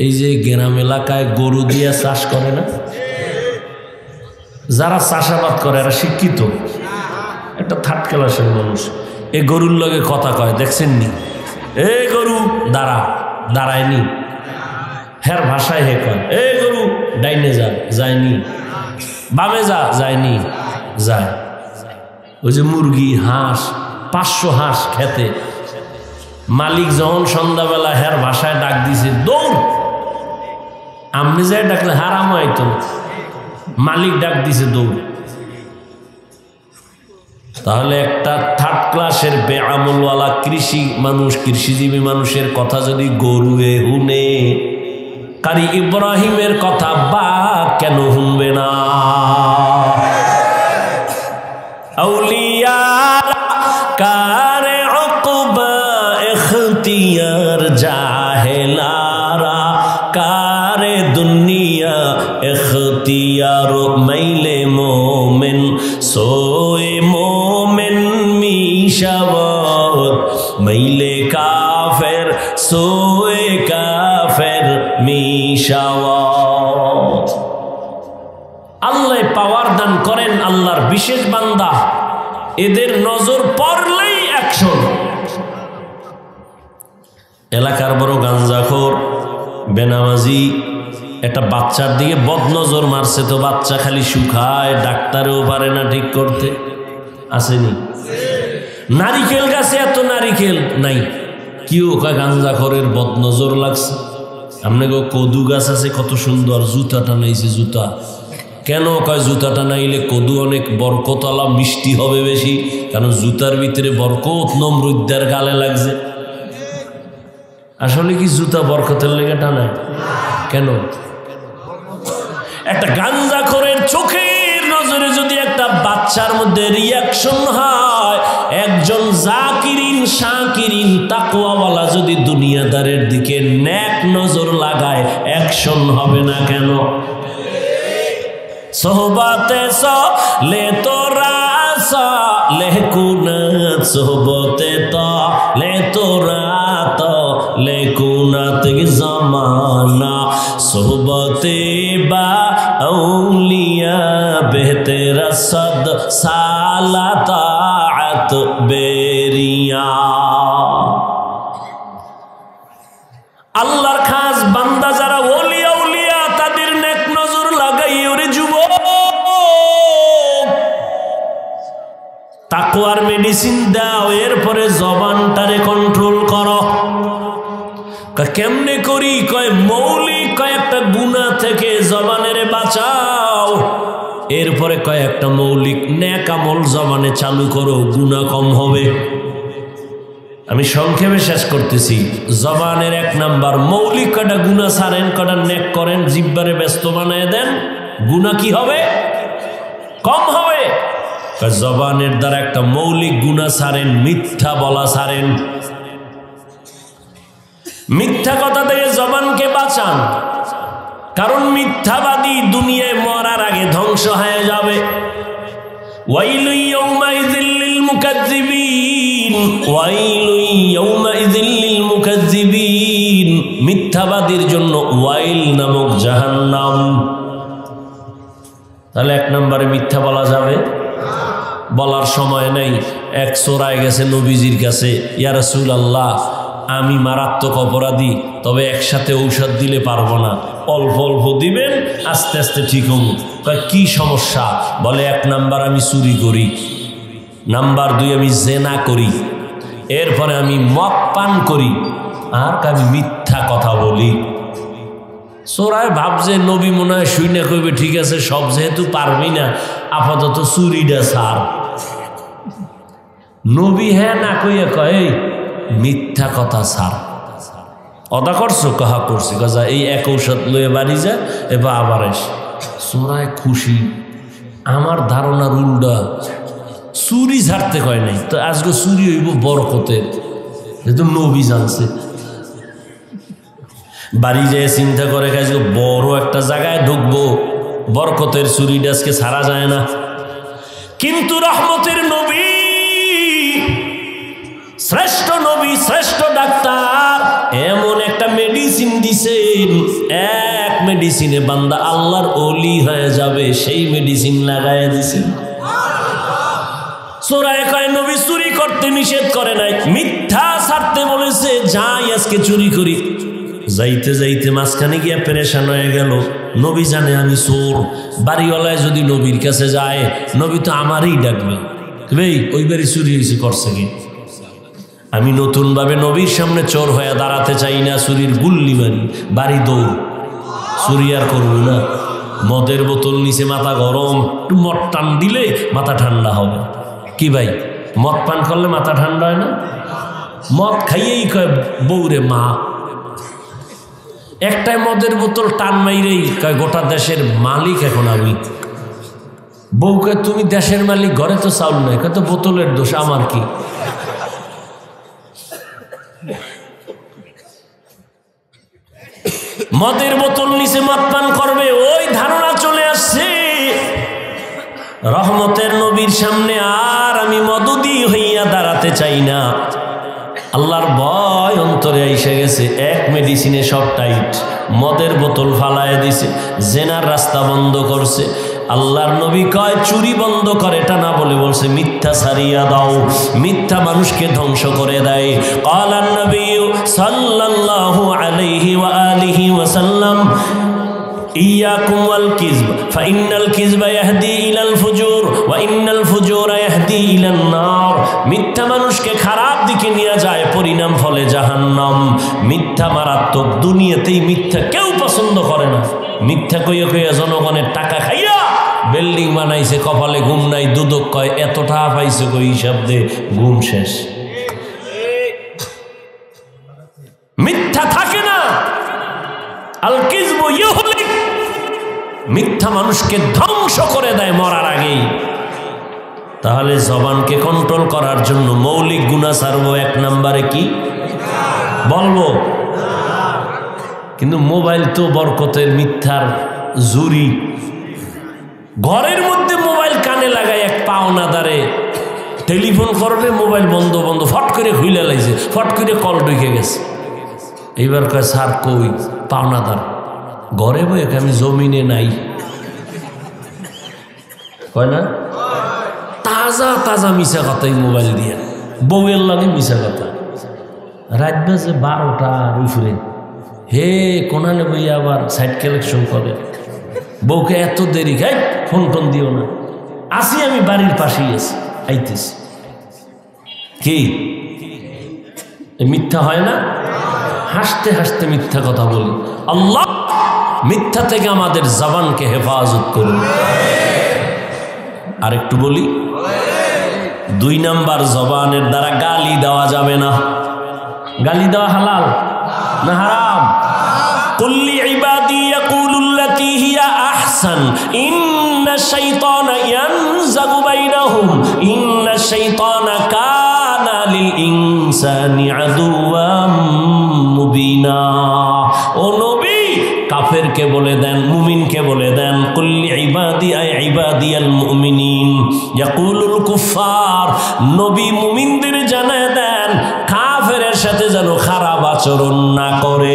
এই যে গ্রাম এলাকায় গরু দিয়ে চাষ করে না, যারা চাষাবাদ করে এরা শিক্ষিত, একটা থার্ড ক্লাসের মানুষ। এই গরুর লগে কথা কয়, দেখছেন নি? এ গরু দাঁড়া, দাঁড়ায়নি, হের ভাষায় হে কয়, এ গরু ডাইনে যা, যায়নি, বামে যা, যায়নি, যায়। ওই যে মুরগি, হাঁস, 500 হাঁস খেতে, মালিক যখন সন্ধ্যাবেলা হের ভাষায় ডাক দিছে, দৌড়। আপনি যাই ডাকলে হারাম হয়তো, মালিক ডাক দিছে দৌড়। তাহলে একটা থার্ড ক্লাসের বেআমলওয়ালা কৃষি মানুষ, কৃষিজীবী মানুষের কথা যদি গরুয়ে হুনে, কারি ইব্রাহিমের কথা বা কেন শুনবে না? আউলিয়ারা কারে উকবা ইখতিয়ার, জাহেলারা কারে দুনিয়া ইখতিয়ার। মাইলে মোমেন সোয়ে মোমেন মিশাওয়াত, মাইলে কাফের সোয়ে কাফের মিশাওয়াত। আল্লাহ পাওয়ার দান করেন, আল্লাহর বিশেষ বান্দা, এদের নজর পড়লেই অ্যাকশন। এলাকার বড় গাঞ্জাখোর, বেনামাজি একটা বাচ্চার দিকে বদনজর মারছে, তো বাচ্চা খালি শুকায়, ডাক্তারেও পারে না ঠিক করতে। আসেনি? নারিকেল গাছে এত নারিকেল নাই, কেউ কয় গাঞ্জাখোরের বদনজর লাগছে। আপনাকে কদু গাছ আছে কত সুন্দর, জুতাটা নাইছে, জুতা কেন কয়? জুতাটা নাইলে কদু অনেক বরকতলা, মিষ্টি হবে বেশি, কারণ জুতার ভিতরে বরকত নমরুদ্দার গালে লাগছে। আসলে কি জুতা বরকতের লেগে টানায়? কেন? একটা গাঞ্জাখোরের চোখের নজরে যদি একটা বাচ্চার মধ্যে রিয়াকশন হয়, একজন জাকিরিন শাকিরিন তাকওয়াওয়ালা যদি দুনিয়াদারের দিকে নেক নজর লাগায়, অ্যাকশন হবে না কেন? সোহবতে লে তোরা লে কুনাত, সোহবতে লে তোরা লে কুনাত জামানা, সোহবতে বা আউলিয়া বেহতেরা সদ সালাতাত বেরিয়া। আল্লাহর খাস বান্দা যারা ওলিয়া উলিয়া, তাদের নেক নজর লাগাই। ওরে যুবক, তাকওয়ার মেডিসিন দাও, এরপরে জবানটারে কন্ট্রোল করো। কেমনে করি? কয় মৌলিক কয়েকটা গুনাহ থেকে জবানের বাঁচাও, এরপরে কয়েকটা মৌলিক নেক আমল জবানে চালু করো, গুনাহ কম হবে। আমি সংক্ষেপে শেষ করতেছি। জবানের 1 নাম্বার মৌলিক কটা গুনাহ ছাড়েন, কটা নেক করেন, জিহ্বারে ব্যস্ত বানায় দেন, গুনাহ কি হবে? কম হবে। জবানের দ্বারা একটা মৌলিক গুনাহ ছাড়েন, মিথ্যা বলা ছাড়েন। মিথ্যা কথা থেকে জবানকে বাঁচান, কারণ মিথ্যাবাদী দুনিয়ায় মরার আগে ধ্বংস হয়ে যাবে। ওয়াইলু ইয়াউমাইযিল লিল মুকাজ্জিবিন, ওয়াইলু ইয়াউমাইযিল লিল মুকাজ্জিবিন। মিথ্যাবাদীর জন্য ওয়াইল নামক জাহান্নাম। তাহলে 1 নম্বরে মিথ্যা বলা যাবে? বলার সময় নেই। এক চোরায় গেছে নবীজির কাছে, ইয়া রাসূলুল্লাহ, আমি মারাত্মক অপরাধী, তবে একসাথে ঔষধ দিলে পারবো না, অল্প অল্প দিবেন, আস্তে আস্তে ঠিক হব। কি সমস্যা? বলে 1 নাম্বার আমি চুরি করি, নাম্বার 2 আমি জেনা করি, এরপরে আমি মদ পান করি, আর আমি মিথ্যা কথা বলি। চোরায় ভাবছে নবী মনে হয় শুই না কইবে ঠিক আছে সব যেহেতু পারবি না আপাতত চুরিটা ছাড়। নবী হ্যাঁ না কইয়া কয় মিথ্যা কথা ছাড়। অদা করছো কাহা করছি কাজা এই এক ঔষধ লয়ে বাড়ি যা এবার আবার এস। চোরায় খুশি, আমার ধারণার উল্টা, চুরি ছাড়তে কয় নাই তো আজকে চুরি হইব বরকতের, যেহেতু নবী জানছে। বাড়ি যেয়ে চিন্তা করে আজকে বড় একটা জায়গায় ঢুকবো, বরকতের চুরিটা আজকে ছাড়া যায় না। কিন্তু রহমতের নবী, শ্রেষ্ঠ নবী, শ্রেষ্ঠ ডাক্তার এমন একটা মেডিসিন দিছেন, এক মেডিসিনে বান্দা আল্লাহর ওলি হয়ে যাবে, সেই মেডিসিন লাগাইয়া দিছেন। চোরায় কয় নবী চুরি করতে নিষেধ করে নাই, মিথ্যা ছাড়তে বলেছে, যাই আজকে চুরি করি। যাইতে যাইতে মাঝখানে গিয়া পেরেশান হয়ে গেল, নবী জানে আমি চোর। বাড়িওয়ালায় যদি নবীর কাছে যায়, নবী তো আমারই ডাকবে, ওই বাড়ি চুরি হয়েছে করছে কি। আমি নতুন ভাবে নবীর সামনে চোর হয়ে দাঁড়াতে চাই না, চুরির গুল্লি মারি, বাড়ি দৌড়, চুরি আর করবো না। মদের বোতল নিচে মাথা গরম, একটু মদ টান দিলে মাথা ঠান্ডা হবে। কি ভাই, মদ পান করলে মাথা ঠান্ডা হয় না? মদ খাইয়েই কয় বউরে মা। একটাই মদের বোতল টান মাইরেই কয় গোটা দেশের মালিক এখন আমি। বউকে তুমি দেশের মালিক, ঘরে তো চাউল নাই, কত বোতলের দোষ, আমার কি। মদের বোতল নিচে মদ পান করবে, ওই ধারণা চলে আসছে। রহমতের নবীর সামনে আর আমি মদুদি হইয়া দাঁড়াতে চাই না। আল্লাহর ভয় অন্তরে এসে গেছে, এক মেডিসিনে সব টাইট। মদের বোতল ফালায় দিছে, জেনার রাস্তা বন্ধ করছে। আল্লাহর নবী কয় চুরি বন্ধ করে, এটা না বলে বলছে মিথ্যা ছাড়িয়া দাও, মিথ্যা মানুষকে ধ্বংস করে দেয়। ক্বালান নবী সাল্লাল্লাহু আলাইহি ওয়া আলিহি ওয়া সাল্লাম ইয়াকুম ওয়াল কিযব ফাইন্নাল কিযবা ইয়াহদি ইলাল ফুজুর ওয়া ইন্নাল ফুজুরা ইয়াহদি ইলান নার। মিথ্যা মানুষকে খারাপ দিকে নিয়ে যায়, পরিণাম ফলে জাহান্নাম। মিথ্যা মারাত্মক, দুনিয়াতেই মিথ্যা কেউ পছন্দ করে না। মিথ্যা কইয়া কইয়া জনগণের টাকা খাইয়া বিল্ডিং বানাইছে, কপালে ঘুম নাই, দুদক কয় এত টাকা পাইছে কই হিসাব দে, ঘুম শেষ। মিথ্যা থাকে না, আল কিযবু ইউহলিক, মিথ্যা মানুষকে ধ্বংস করে দেয় মরার আগেই। তাহলে জবানকে কন্ট্রোল করার জন্য মৌলিক গুনাহ ছাড়বো, এক নম্বরে কি বলবো? কিন্তু মোবাইল তো বরকতের, মিথ্যার জুরি। ঘরের মধ্যে মোবাইল কানে লাগায় এক পাওনাদারে টেলিফোন করবে, মোবাইল বন্ধ বন্ধ, ফট করে খুইলে লাইছে, ফট করে কল ঢুকে গেছে। এইবার কয় স্যার কই? পাওনাদার ঘরে বই, আমি জমিনে নাই। কয় না তাজা তাজা মিশা কথা, মোবাইল দিয়ে বউয়ের লাগে মিশা কথা। রাত বাজে 12টার উপরে, হে কোনালে বই আবার সাইড কালেকশন করে। বউকে এত দেরি, খাই ফোন টোন দিও না, আসি আমি বাড়ির পাশেই আছি, আইতেছি। কি মিথ্যা হয় না? হাসতে হাসতে মিথ্যা কথা বলি। আল্লাহ মিথ্যা থেকে আমাদের জবানকে হেফাজত করুন। আরেকটু বলি, 2 নাম্বার, জবানের দ্বারা গালি দেওয়া যাবে না। গালি দেওয়া হালাল না হারাম? কুল্লি ইবাদি ইয়াকুলুল্লাতী হিয়া আহসান ইন্নাশ শাইতানা ইয়ানজাগু বাইনাহুম ইন্নাশ শাইতানা কানা লিল ইনসানি আদুওয়াম মুবিনা। ও নবী, কাফেরকে বলে দেন, মুমিনকে বলে দেন, কুল্লি ইবাদি আই ইবাদিয়াল মুমিনিন ইয়াকুলুল কুফার। নবী মুমিনদের জানায় দেন কাফেরের সাথে যেন খারাপ আচরণ না করে,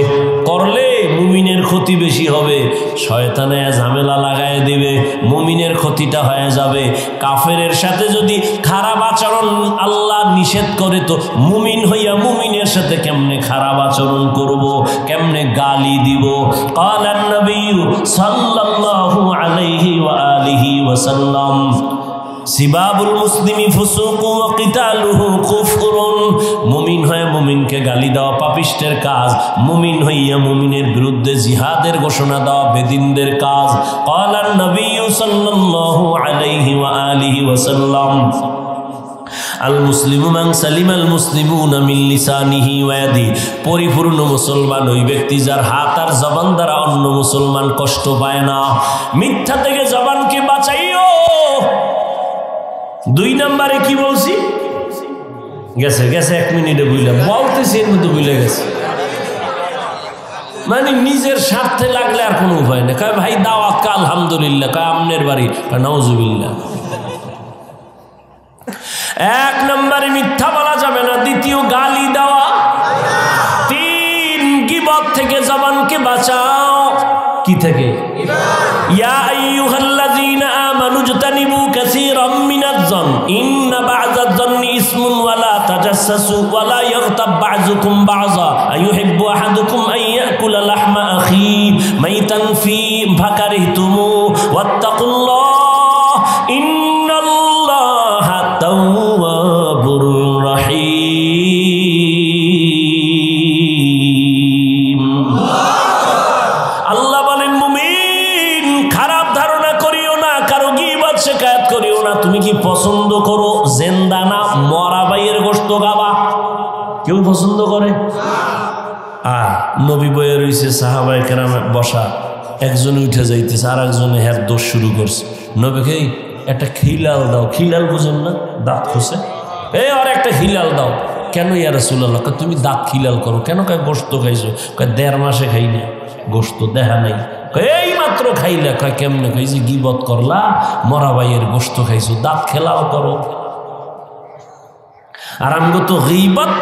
করলে মুমিনের ক্ষতি বেশি হবে, শয়তানে ঝামেলা লাগায় দিবে, মুমিনের ক্ষতিটা হয়ে যাবে। কাফেরের সাথে যদি খারাপ আচরণ আল্লাহ নিষেধ করে, তো মুমিন হইয়া মুমিনের সাথে কেমনে খারাপ আচরণ করব, কেমনে গালি দিব? ক্বালান নবী সাল্লাল্লাহু আলাইহি ওয়া আলিহি ওয়া সাল্লাম সিবাবুল মুসলিমি ফুসুকু ওয়া কিতালুহু কুফরুন। মুমিন হয়ে মুমিনকে গালি দেওয়া পাপিষ্টের কাজ, মুমিন হইয়া মুমিনের বিরুদ্ধে জিহাদের ঘোষণা দেওয়া বেদিনদের কাজ। ক্বালান নবী সাল্লাল্লাহু আলাইহি ওয়া আলিহি ওয়াসাল্লাম আল মুসলিমু মান সালিমাল মুসলিমুনা মিন লিসানিহি ওয়া ইয়াদিহি। পরিপূর্ণ মুসলমান ওই ব্যক্তি যার হাত আর জবান দ্বারা অন্য মুসলমান কষ্ট পায় না। মিথ্যা থেকে জবানকে বাঁচাইও। 2 নম্বরে কি বলছি? গেছে 1 মিনিটে বুঝলাম, বলতেছি এর মধ্যে ভুলে গেছে। মানে নিজের স্বার্থে লাগলে আর কোনো উপায় নেই। কয় ভাই দাওয়াত, কা আলহামদুলিল্লাহ, কয় আমনের বাড়ি, কয় নাউজুবিল্লাহ। 1 নম্বরে মিথ্যা বলা যাবে না। 2 গালি দেওয়া। 3 গীবত থেকে জবানকে বাঁচাও। কি থেকে? ইয়া আইয়ুহাল্লাযীনা আমানু ইজতানিবু কাসীরাম মিনাজ-যন ইন্না বা'যাজ-যন্নি ইসমুন ওয়া লা তাজাসসু ওয়া লা ইয়াগতাব বা'যুকুম বা'যা আইয়ুহিব্বু আহাদুকুম আন ইয়াকুলা লাহমা আখী মাইতান ফাকারিহতুমু ওয়াত্তাকুল্লাহ ইন্নাল্লাহা তাওয়াবুর রাহীম। আল্লাহ বলেন, মুমিন খারাপ ধারণা করিও না, কারো গীবত শিকায়ত করিও না। তুমি কি পছন্দ করো জিন্দা না মরা ভাইয়ের গোশত খাবা? কেউ পছন্দ করে? নবী বইয়ে রয়েছে, সাহাবায়ে কেরাম বসা, একজন উঠে যাইতেছে, আর একজনে হ্যার দোষ শুরু করছে। নবীকে একটা খিলাল দাও। খিলাল বুঝেন না? দাঁত খসে, আর একটা খিলাল দাও। কেন ইয়া রাসূলুল্লাহ? তুমি দাঁত খিলাল করো কেন? কয় গোশত খাইছো। কয় 1.5 মাসে খাই না, গোশত দেখা নাই। এই মাত্র খাইলা। কয় কেমনে খাইছি? গীবত করলা, মরা ভাইয়ের গোশত খাইছো, দাঁত খেলাও করো। আর আমগো তো গীবত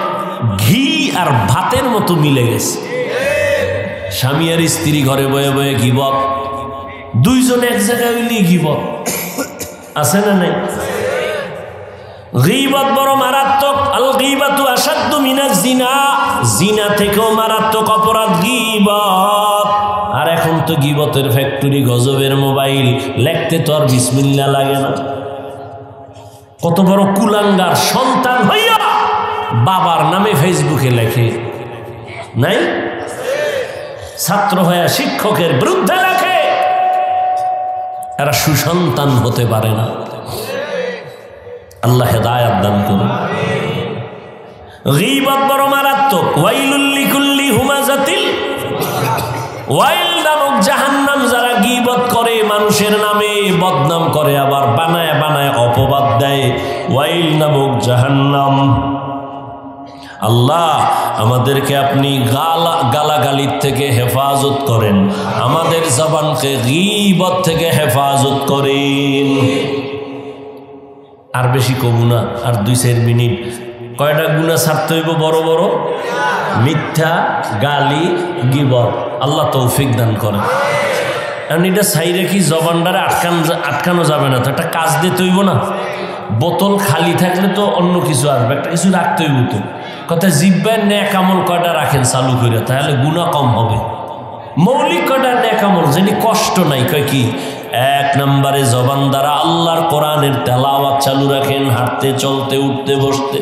ঘি আর ভাতের মতো মিলে গেছে। স্বামী আর স্ত্রী ঘরে বয়ে বয়ে গীবত, 2 জন এক জায়গায় হইলে গীবত। আছে না নাই? গীবত বড় মারাত্মক। আল গীবাতু আশাদ্দু মিনাজ জিনা। জিনা থেকেও মারাত্মক অপরাধ গীবত। আর এখন তো গীবতের ফ্যাক্টরি, গজবের মোবাইল, লিখতে তো আর বিসমিল্লাহ লাগে না। কত বড় কুলাঙ্গার সন্তান হইয়া বাবার নামে ফেসবুকে লেখে, নাই? ছাত্র হয়ে শিক্ষকের বিরুদ্ধে লেখে। এরা সুসন্তান হতে পারে না। আল্লাহ হেদায়েত দান করুন। গীবত বড় মারাত্মক। ওয়াইলুল লিকুল্লি হুমাযাতিল, ওয়াইল নামক জাহান্নাম। যারা গীবত করে, মানুষের নামে বদনাম করে, আবার বানায় বানায় অপবাদ দেয়, ওয়াইল নামক জাহান্নাম। আল্লাহ আমাদেরকে আপনি গালাগালির থেকে হেফাজত করেন, আমাদের জবানকে গীবত থেকে হেফাজত করেন। আর বেশি কমু না, আর 2-4 মিনিট। কয়টা গুনাহ ছাড়তে হইব? বড় বড় মিথ্যা, গালি, গীবত। আল্লাহ তৌফিক দান করেন। এখন এটা সাইরে কি জবানটারে আটকানো যাবে না তো? একটা কাজ দিতে হইব না? বোতল খালি থাকলে তো অন্য কিছু আসবে, একটা কিছু রাখতে হইব তো। কথা জিব্বায় নেক আমল কয়টা রাখেন চালু করে, তাহলে গুনাহ কম হবে। মৌলিক কয়টা নেক আমল যেনি কষ্ট নাই। কয় কি? 1 নম্বরে জবান দ্বারা আল্লাহর কোরআনের তেলাওয়াত চালু রাখেন, হাঁটতে চলতে উঠতে বসতে।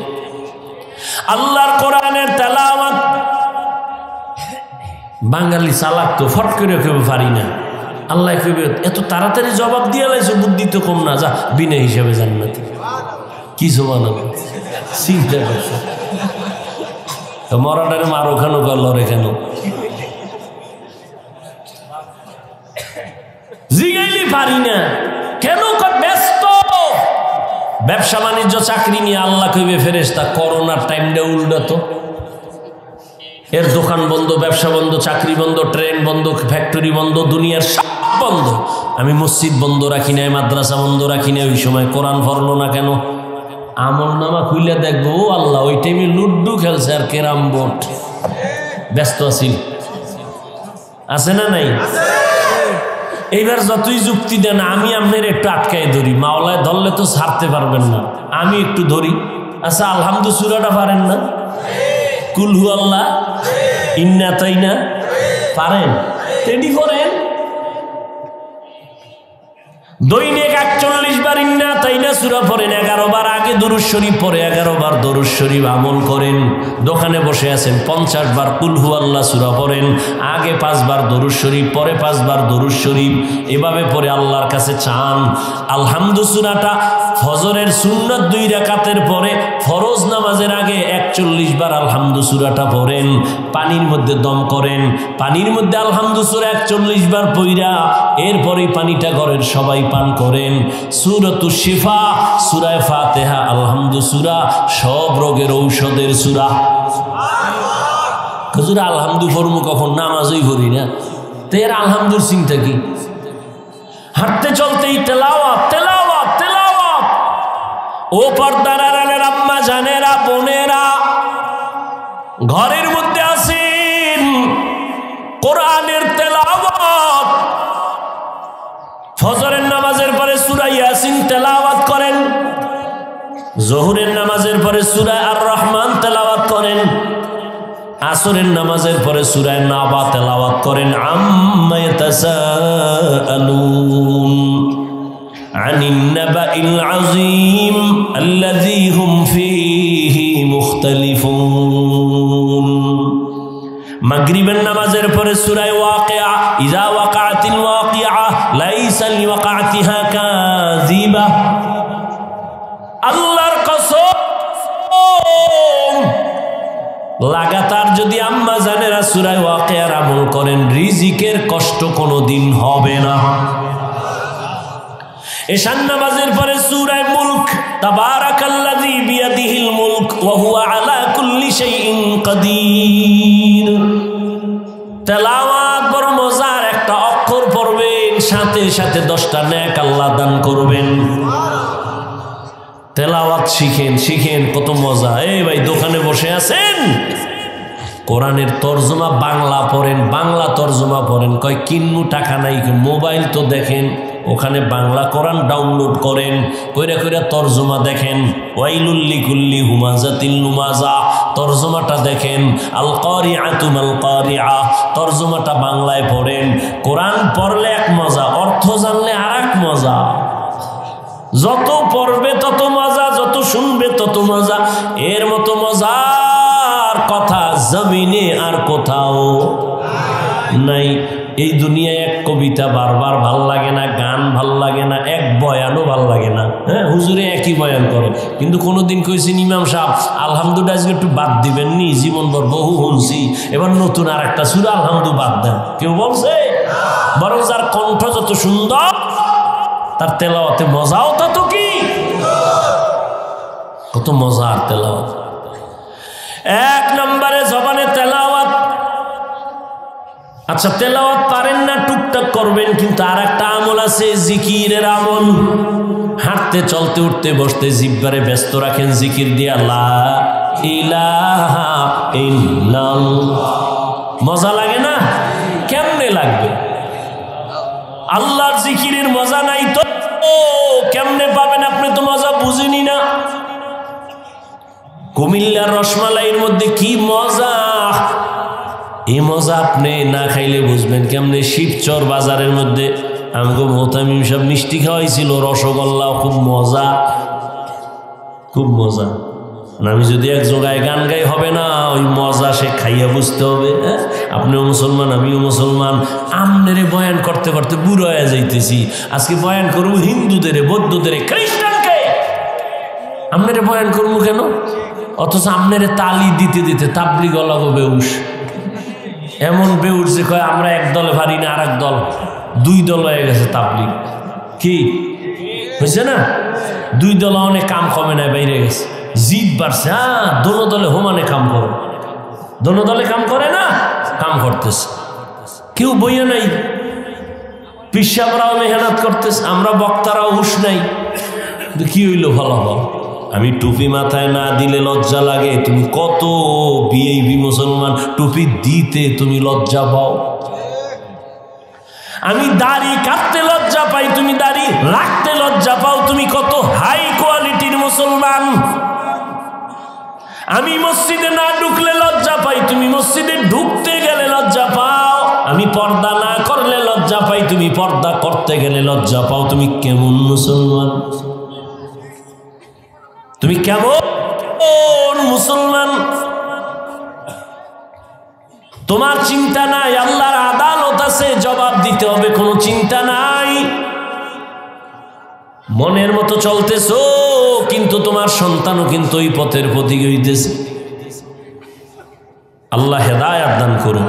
আল্লাহর কোরআনের তেলাওয়াত। বাঙালি চালাক তো, ফট করে কেউ পারি না। আল্লাহ কইবে, এত তাড়াতাড়ি জবাব দিয়ে লাইছো, বুদ্ধি তো কম না, যা বিনা হিসাবে জান্নাতে। কি সুবহানাল্লাহ, চিন্তা করছো? মরাটারে মারো কেন, লড়ে কেন? জিগাইলি পারি না কেন? ব্যস্ত। ব্যবসা বাণিজ্য চাকরি নিয়ে আল্লাহ কইবে ফেরেশতা, করোনার টাইমটা উল্টা তো। এর দোকান বন্ধ, ব্যবসা বন্ধ, চাকরি বন্ধ, ট্রেন বন্ধ, ফ্যাক্টরি বন্ধ, দুনিয়ার সব বন্ধ। আমি মসজিদ বন্ধ রাখি নাই, মাদ্রাসা বন্ধ রাখি নাই, ওই সময় কোরআন পড়লো না কেন? আমল নামা খুলে দেখবো, ও আল্লাহ ওই টাইমে লুড্ডু খেলছে আর ক্যারাম বোর্ড। ব্যস্ত আছি। আছে না নাই? এইবার যতই যুক্তি দেন, আমি আপনার একটু আটকায় ধরি। মাওলায় ধরলে তো ছাড়তে পারবেন না, আমি একটু ধরি। আচ্ছা, আলহামদু সূরাটা পারেন না? কুল হু আল্লাহ, ইন্না তাইনা পারেন? তেডি করেন। দৈনিক 41 বার ইন্না তাইনা সূরা পড়েন, 11 বার আগে দুরূদ শরীফ পড়ে 11 বার দুরূদ শরীফ আমল করেন। দোকানে বসে আছেন 50 বার কুল হুয়াল্লাহ সূরা পড়েন, আগে 5 বার দুরূদ শরীফ পরে 5 বার দুরূদ শরীফ, এভাবে পড়ে আল্লাহর কাছে চান। আলহামদু সূরাটা ফজরের সুন্নাত 2 রাকাতের পরে ফরজ নামাজের আগে 41 বার আলহামদু সূরাটা পড়েন। পানির মধ্যে দম করেন, পানির মধ্যে আলহামদু সূরা 41 বার পড়া এরপরে পানিটা ঘরের সবাই পান করেন। সূরাতুশ শিফা, সূরা ফাতিহা, আলহামদু সূরা সব রোগের ঔষধের সূরা। হুজুর আলহামদু ফরমু কখন? নামাজই পড়ি না, তের আলহামদুর চিন্তা কি? হাঁটতে চলতেই তেলাওয়াত তেলাওয়াত তেলাওয়াত। ও পর্দার আড়ালের আম্মা জানেরা বোনেরা, ঘরের মধ্যে আছেন, কোরআনের তেলাওয়াত ফজরের নামাজের পরে সূরা ইয়াসিন তেলাওয়াত করেন, যোহরের নামাজের পরে সূরা আর রহমান তেলাওয়াত করেন, আসরের নামাজের পরে সূরা নাবা তেলাওয়াত করেন। আম্মা ইয়াতাসাআলুন আনিন নাবাইল আযীম আল্লাযী হুম ফীহি মুখতালিফুন। মাগরিবের নামাজের পরে সূরা ওয়াকিয়া, ইযা ওয়াকাতিল ওয়াকিয়া লাইসা লিওয়াকাতিহা কাযিবা। আল্লাহর কসম, লাগাতার যদি আম্মা জানেরা সূরা ওয়াকিয়ার আমল করেন, রিজিকের কষ্ট কোনোদিন হবে না। এশান নামাজের পরে সূরা মুলক, তাবারাকাল্লাযী বিয়াদিহিল মুলক ওয়া হুয়া আলা কুল্লি শাইইন কাদির। তেলাওয়াত বড় মজার, একটা অক্ষর পড়বেন সাথে সাথে 10টা নেক আল্লাহ দান করবেন। তেলাওয়াত শিখেন শিখেন, কত মজা। এই ভাই দোকানে বসে আছেন, কোরআনের তরজমা বাংলা পড়েন, বাংলা তরজমা পড়েন, কয় কিন্নু টাকা নাই, মোবাইল তো দেখেন, ওখানে বাংলা কোরআন ডাউনলোড করেন, কইরা কইরা তরজমা দেখেন। ওয়াইলুল লিকুল্লি হুমাজাতিল লুমাজা তরজমাটা দেখেন, আল কারিআতু মাল কারিআ তরজমাটা বাংলায় পড়েন। কোরআন পড়লে এক মজা, অর্থ জানলে আরেক মজা। যত পড়বে তত মজা, যত শুনবে তত মজা। এর মতো মজার কথা জমিনে আর কোথাও নাই। এই দুনিয়ায় এক কবিতা বারবার ভাল লাগে না, গান ভাল লাগে না, এক বয়ানও ভাল লাগে না। হ্যাঁ, হুজুরে একই বয়ান করে, কিন্তু কোনোদিন কইছেন ইমাম সাহেব আলহামদুলিল্লাহ আজকে একটু বাদ দিবেন নি, জীবনভর বহু শুনছি, এবার নতুন আর একটা সূরা আলহামদু বাদ দেন। কেউ বলছে? বরং যার কণ্ঠ যত সুন্দর তার তেলাওয়াতে মজাও তত কি, কত মজার তেলাওয়াত। 1 নম্বরে জবানে তেলাওয়াত। আচ্ছা, তেলাওয়াত পারেন না, টুকটাক করবেন, কিন্তু আর একটা আমল আছে, জিকিরের আমল। হাঁটতে চলতে উঠতে বসতে জিহ্বারে ব্যস্ত রাখেন জিকির দিয়া, লা ইলাহা ইল্লাল্লাহ। মজা লাগে না? কেমনে লাগবে? আল্লাহর জিকিরের মজা নাই তো কেমনে পাবেন? আপনি তো মজা বুঝেনি না। কুমিল্লার রসমালাইয়ের মধ্যে কি মজা, এই মজা আপনি না খাইলে বুঝবেন কেমনে। শিবচর বাজারের মধ্যে আমাকে মোহতামিম সব মিষ্টি খাওয়াইছিল, রসগোল্লা, খুব মজা, খুব মজা। আমি যদি এক জায়গায় গান গাই হবে না, ওই মজা সে খাইয়া বুঝতে হবে। আপনিও মুসলমান, আমিও মুসলমান। আমনেরে বয়ান করতে করতে বুড়ো হয়ে যাইতেছি। আজকে বয়ান করবো হিন্দুদের, বৌদ্ধদের, খ্রিস্টানকে। আমনেরে বয়ান করবো কেন? অথচ আমনেরে তালি দিতে দিতে তাবলিগ লাগো বেউস, এমন বেউস যে কয় আমরা এক দলে পারি না, আর এক দল 2 দল হয়ে গেছে তাবলিগ। কি হয়েছে না? 2 দল অনেক কাম কমে না, বাইরে গেছে, জিদ বাড়ছে। হ্যাঁ, দোনো দলে হোমানে কাম করে, দোনো দলে কাম করে না, কাম করতেছে। কেউ বইয়া নাই, পিসাবরাও মেহনত করতেছে, আমরা বক্তারাও হুশ নাই। কি হইল ফলাফল? আমি টুপি মাথায় না দিলে লজ্জা লাগে। তুমি কত বিএবি মুসলমান, টুপি দিতে তুমি লজ্জা পাও। আমি দাড়ি কাটতে লজ্জা পাই, তুমি দাড়ি রাখতে লজ্জা পাও। তুমি কত হাই কোয়ালিটির মুসলমান। আমি মসজিদে না ঢুকলে লজ্জা পাই, তুমি মসজিদে ঢুকতে গেলে লজ্জা পাও। আমি পর্দা না করলে লজ্জা লজ্জা পাই, তুমি পর্দা করতে গেলে লজ্জা পাও, তুমি কেমন মুসলমান? তুমি কেমন মুসলমান? তোমার চিন্তা নাই, আল্লাহর আদালত আছে, জবাব দিতে হবে, কোনো চিন্তা নাই। মনের মতো চলতেছো, কিন্তু তোমার সন্তানও কিন্তু ওই পথের প্রতীক হইতেছে। আল্লাহ হেদায়েত দান করুন।